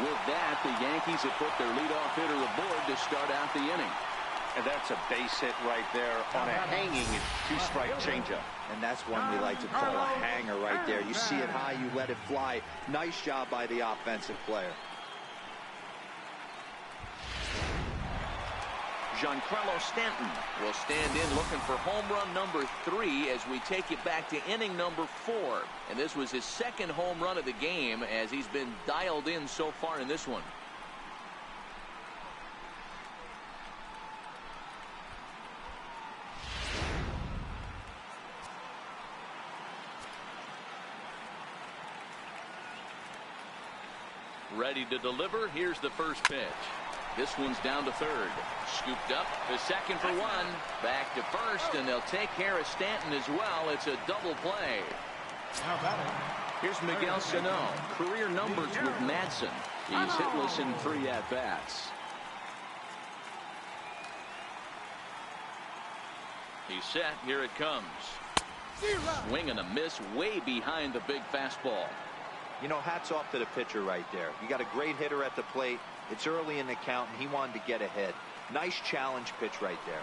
Speaker 5: With that, the Yankees have put their leadoff hitter aboard to start out the inning.
Speaker 6: And that's a base hit right there on a hanging 2-strike changeup.
Speaker 8: And that's one we like to call a hanger right there. You see it high, you let it fly. Nice job by the offensive player.
Speaker 5: Giancarlo Stanton will stand in looking for home run number 3 as we take it back to inning number 4. And this was his second home run of the game as he's been dialed in so far in this one. Ready to deliver. Here's the first pitch. This one's down to third. Scooped up to second for one. Back to first, and they'll take care of Stanton as well. It's a double play. Here's Miguel Sano. Career numbers with Madsen. He's hitless in 3 at-bats. He's set. Here it comes. Swing and a miss way behind the big fastball.
Speaker 8: You know, hats off to the pitcher right there. You got a great hitter at the plate. It's early in the count, and he wanted to get ahead. Nice challenge pitch right there.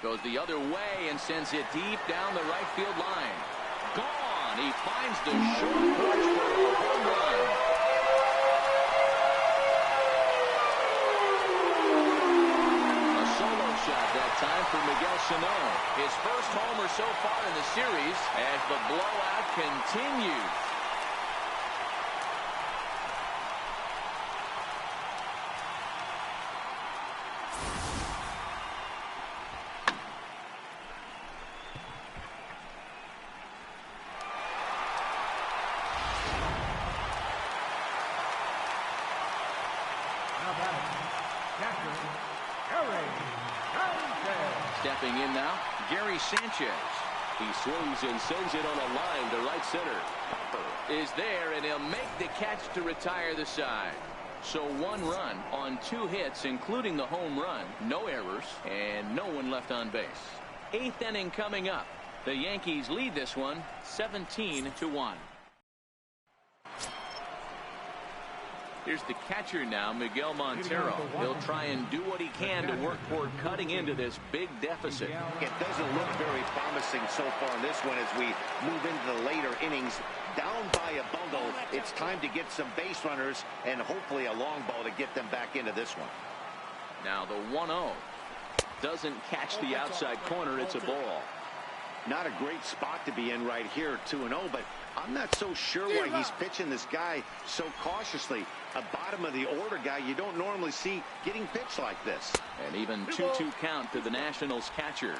Speaker 5: Goes the other way and sends it deep down the right field line. Gone. He finds the short porch for a home run. A solo shot that time for Miguel Sano. His first homer so far in the series as the blowout continues. Stepping in now, Gary Sanchez. He swings and sends it on a line to right center. Hopper is there, and he'll make the catch to retire the side. So 1 run on 2 hits, including the home run. No errors, and no one left on base. 8th inning coming up. The Yankees lead this one 17-1. Here's the catcher now, Miguel Montero. He'll try and do what he can to work toward cutting into this big deficit.
Speaker 6: It doesn't look very promising so far in this one as we move into the later innings. Down by a bundle, it's time to get some base runners and hopefully a long ball to get them back into this one.
Speaker 5: Now the 1-0 doesn't catch the outside corner. It's a ball.
Speaker 6: Not a great spot to be in right here, 2-0, but I'm not so sure why he's pitching this guy so cautiously. A bottom of the order guy you don't normally see getting pitched like this.
Speaker 5: And even 2-2 count to the Nationals catcher.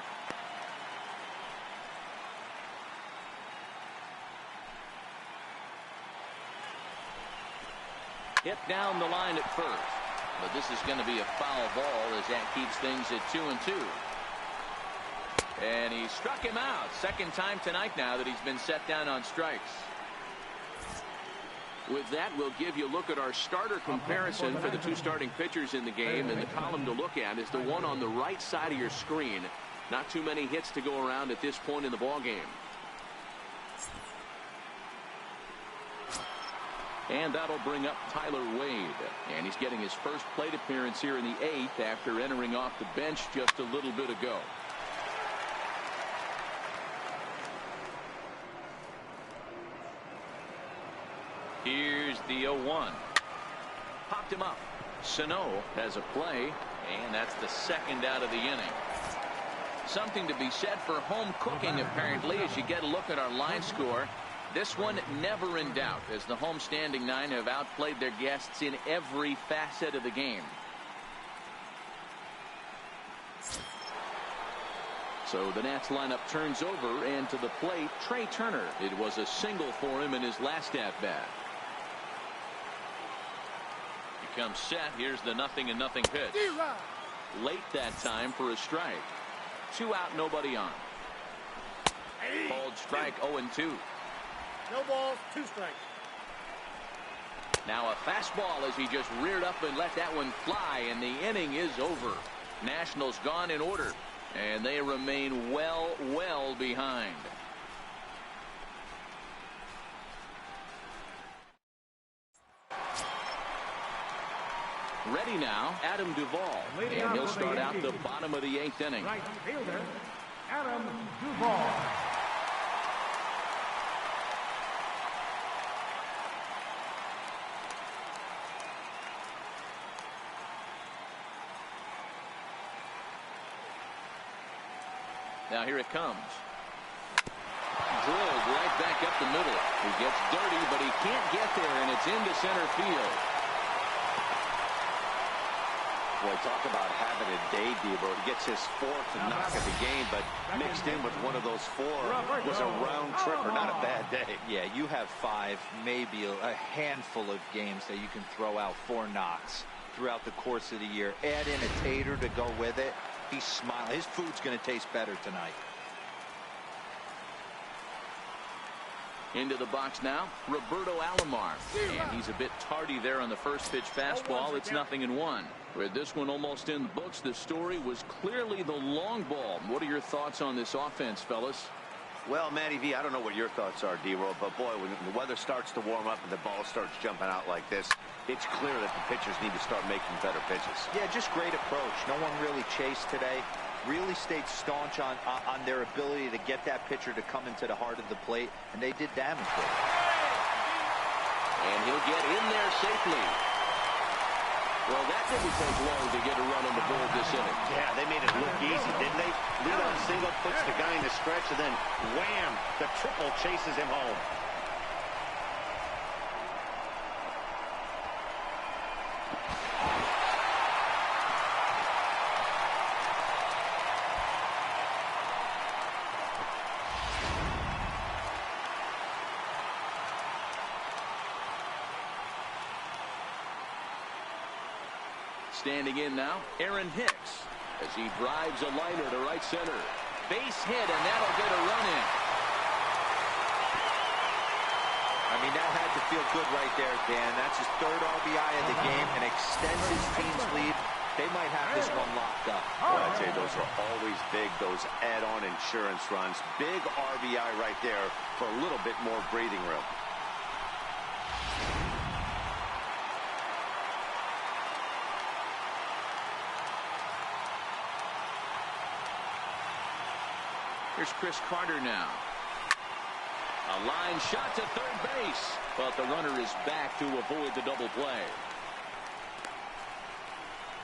Speaker 5: Hit down the line at first. But this is going to be a foul ball as that keeps things at 2-2. And he struck him out. Second time tonight now that he's been set down on strikes. With that, we'll give you a look at our starter comparison for the 2 starting pitchers in the game. And the column to look at is the one on the right side of your screen. Not too many hits to go around at this point in the ballgame. And that'll bring up Tyler Wade. And he's getting his first plate appearance here in the 8th after entering off the bench just a little bit ago. Here's the 0-1. Popped him up. Sano has a play, and that's the second out of the inning. Something to be said for home cooking, apparently, as you get a look at our line score. This one never in doubt, as the home-standing 9 have outplayed their guests in every facet of the game. So the Nats lineup turns over, and to the plate, Trey Turner. It was a single for him in his last at-bat. He comes set. Here's the 0-0 pitch. Late that time for a strike. 2 out, nobody on. Called strike 0-2.
Speaker 9: No balls, 2 strikes.
Speaker 5: Now a fastball as he just reared up and let that one fly, and the inning is over. Nationals gone in order, and they remain well behind. Ready now, Adam Duvall, and he'll start out the bottom of the 8th inning.
Speaker 7: Right fielder, Adam Duvall.
Speaker 5: Now here it comes. Drilled right back up the middle. He gets dirty, but he can't get there, and it's into center field.
Speaker 6: Boy, talk about having a day, Debo. He gets his 4th knock of the game, but mixed in with one of those 4 was a round tripper, not a bad day.
Speaker 8: Yeah, you have 5, maybe a handful of games that you can throw out 4 knocks. throughout the course of the year. Add in a tater to go with it. He's smiling. His food's going to taste better tonight.
Speaker 5: Into the box now, Roberto Alomar. And he's a bit tardy there on the first pitch fastball. It's 0-1. With this one almost in the books, the story was clearly the long ball. What are your thoughts on this offense, fellas?
Speaker 6: Well, Matty V, I don't know what your thoughts are, D-Roll, but boy, when the weather starts to warm up and the ball starts jumping out like this, it's clear that the pitchers need to start making better pitches.
Speaker 8: Yeah, just great approach. No one really chased today. Really stayed staunch on their ability to get that pitcher to come into the heart of the plate, and they did damage with it.
Speaker 5: And he'll get in there safely. Well, that didn't take long to get a run on the board this inning.
Speaker 6: Yeah, they made it look easy, didn't they? Lead-off single puts the guy in the stretch, and then wham, the triple chases him home.
Speaker 5: Standing in now, Aaron Hicks, as he drives a liner to right center. Base hit, and that'll get a run in.
Speaker 8: I mean, that had to feel good right there, Dan. That's his third RBI of the game and extends his team's lead. They might have this one locked up.
Speaker 6: Well, I'd say those are always big, those add-on insurance runs. Big RBI right there for a little bit more breathing room.
Speaker 5: Here's Chris Carter now. A line shot to third base, but the runner is back to avoid the double play.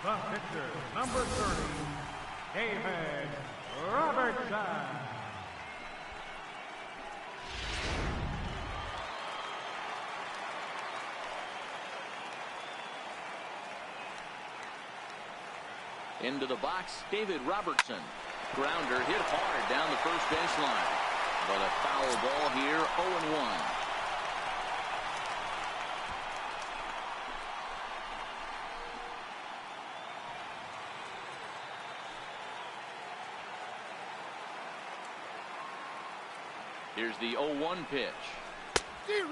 Speaker 7: The pitcher, number 30, David Robertson.
Speaker 5: Into the box, David Robertson. Grounder hit hard down the first baseline. But a foul ball here, 0-1. Here's the 0-1 pitch.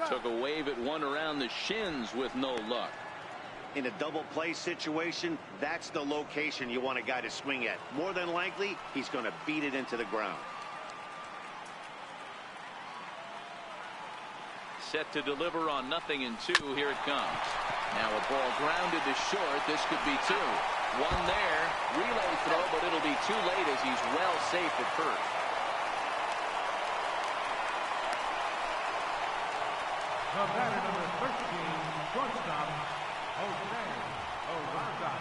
Speaker 5: Took a wave at one around the shins with no luck.
Speaker 6: In a double play situation, that's the location you want a guy to swing at. More than likely, he's going to beat it into the ground.
Speaker 5: Set to deliver on 0-2. Here it comes. Now a ball grounded to short. This could be two. One there. Relay throw, but it'll be too late as he's well safe at first.
Speaker 7: The batter, number 13, shortstop, Jose Peraza.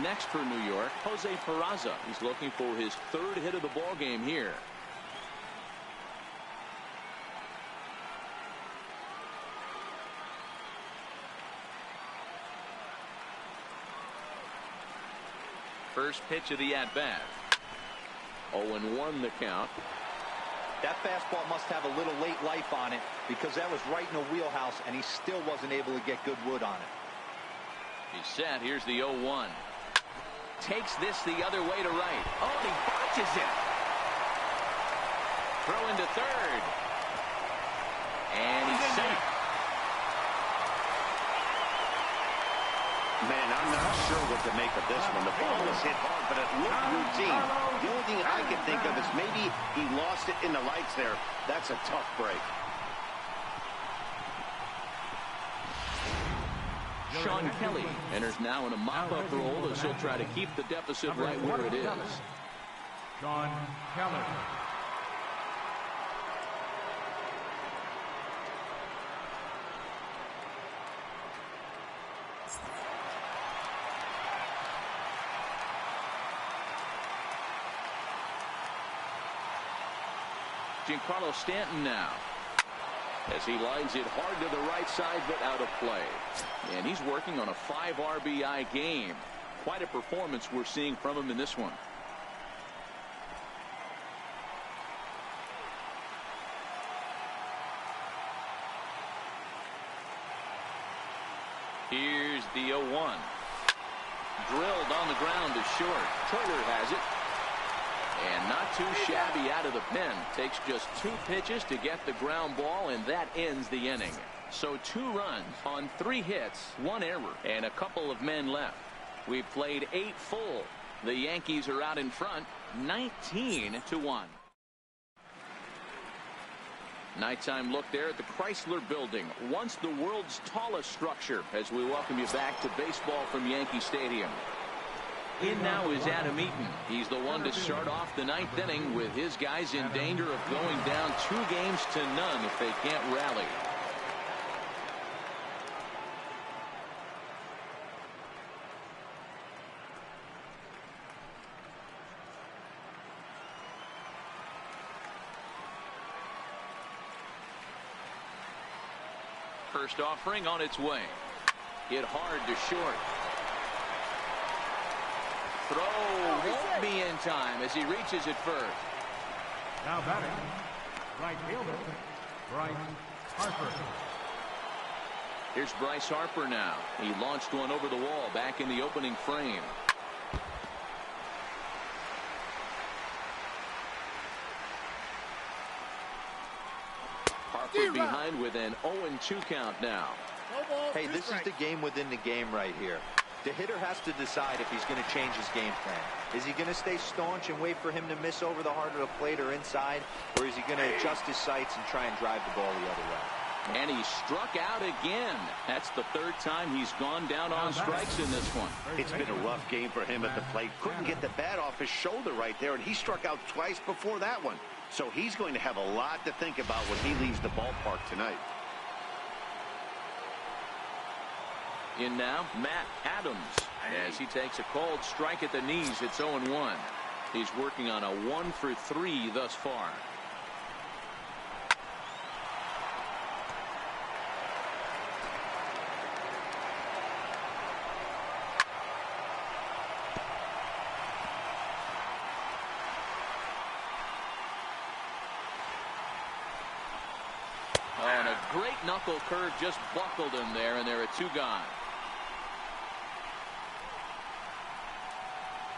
Speaker 5: Next for New York, Jose Peraza. He's looking for his third hit of the ball game here. First pitch of the at-bat. 0-1 the count.
Speaker 8: That fastball must have a little late life on it because that was right in the wheelhouse and he still wasn't able to get good wood on it.
Speaker 5: He's set. Here's the 0-1. Takes this the other way to right. Oh, and he botches it. Throw into third. And he's safe.
Speaker 6: Man, I'm not sure what to make of this one. The ball was hit hard, but it looked routine. The only thing I can think of is maybe he lost it in the lights there. That's a tough break.
Speaker 5: Sean Kelly enters now in a mop-up role as he'll try to keep the deficit right where it is.
Speaker 7: Sean Kelly.
Speaker 5: Giancarlo Stanton now, as he lines it hard to the right side but out of play. And he's working on a 5 RBI game. Quite a performance we're seeing from him in this one. Here's the 0-1. Drilled on the ground to short. Turner has it. And not too shabby out of the pen. Takes just 2 pitches to get the ground ball, and that ends the inning. So 2 runs on 3 hits, 1 error, and a couple of men left. We've played 8 full. The Yankees are out in front, 19-1. Nighttime look there at the Chrysler Building, once the world's tallest structure, as we welcome you back to baseball from Yankee Stadium. In now is Adam Eaton. He's the one to start off the 9th inning with his guys in danger of going down 2-0 if they can't rally. First offering on its way. Hit hard to short. Throw won't be in time as he reaches it first.
Speaker 7: Now batting, right fielder, Bryce Harper.
Speaker 5: Here's Bryce Harper now. He launched one over the wall back in the opening frame. Harper behind with an 0-2 count now.
Speaker 8: Hey, this is the game within the game right here. The hitter has to decide if he's going to change his game plan. Is he going to stay staunch and wait for him to miss over the heart of the plate or inside? Or is he going to adjust his sights and try and drive the ball the other way?
Speaker 5: And he struck out again. That's the 3rd time he's gone down on strikes in this one.
Speaker 6: It's been a rough game for him at the plate. Couldn't get the bat off his shoulder right there, and he struck out twice before that one. So he's going to have a lot to think about when he leaves the ballpark tonight.
Speaker 5: In now, Matt Adams, as he takes a called strike at the knees. It's 0-1. He's working on a 1-for-3 thus far. Oh, and a great knuckle curve just buckled him there, and there are 2 gone.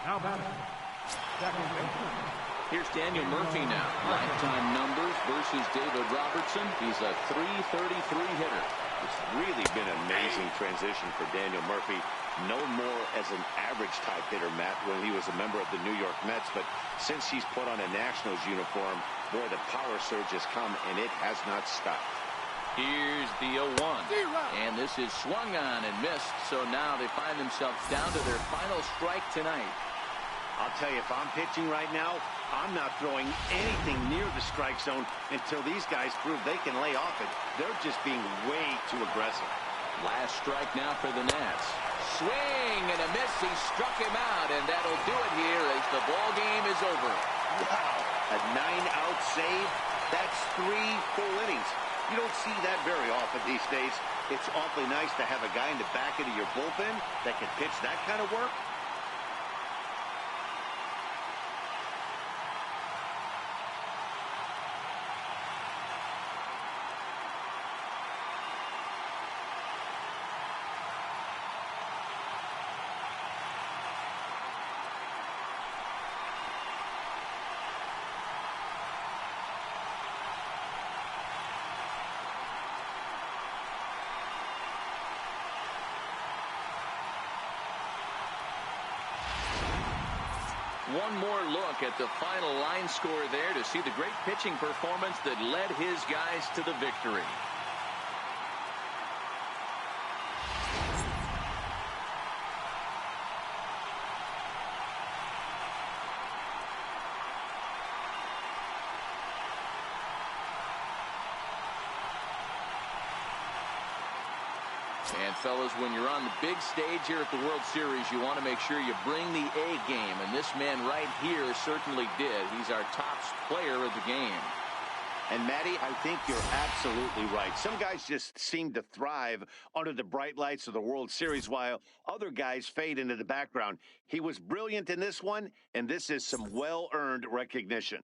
Speaker 7: Now batting, second baseman.
Speaker 5: Here's Daniel Murphy now. Lifetime numbers versus David Robertson. He's a .333 hitter.
Speaker 6: It's really been an amazing transition for Daniel Murphy. Known more as an average type hitter, Matt, when he was a member of the New York Mets. But since he's put on a Nationals uniform, boy, the power surge has come, and it has not stopped.
Speaker 5: Here's the 0-1. And this is swung on and missed. So now they find themselves down to their final strike tonight.
Speaker 6: I'll tell you, if I'm pitching right now, I'm not throwing anything near the strike zone until these guys prove they can lay off it. They're just being way too aggressive.
Speaker 5: Last strike now for the Nats. Swing and a miss. He struck him out, and that'll do it here as the ball game is over.
Speaker 6: Wow, a 9-out save. That's 3 full innings. You don't see that very often these days. It's awfully nice to have a guy in the back end of your bullpen that can pitch that kind of work.
Speaker 5: One more look at the final line score there to see the great pitching performance that led his guys to the victory. And fellas, when you're on the big stage here at the World Series, you want to make sure you bring the A game, and this man right here certainly did. He's our top player of the game.
Speaker 6: And Matty, I think you're absolutely right. Some guys just seem to thrive under the bright lights of the World Series, while other guys fade into the background. He was brilliant in this one, and this is some well-earned recognition.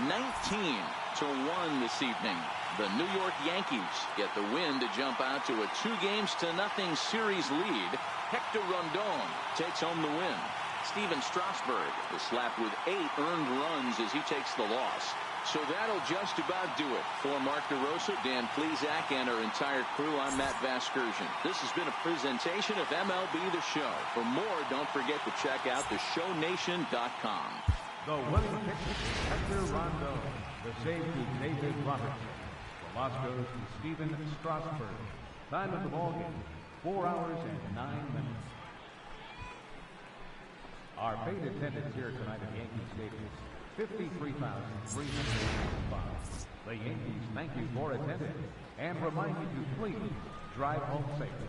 Speaker 5: 19-1 this evening. The New York Yankees get the win to jump out to a 2-0 series lead. Hector Rondon takes home the win. Steven Strasburg is slapped with 8 earned runs as he takes the loss. So that'll just about do it. For Mark DeRosa, Dan Plesac, and our entire crew, I'm Matt Vasgersian. This has been a presentation of MLB The Show. For more, don't forget to check out theshownation.com.
Speaker 7: The winning pitcher, Hector Rondon. The save to David Robertson. The loss goes to Steven Strasburg. Time of the ball game, 4 hours and 9 minutes. Our paid attendance here tonight at Yankee Stadium is 53,385. The Yankees thank you for attending and remind you to please drive home safely.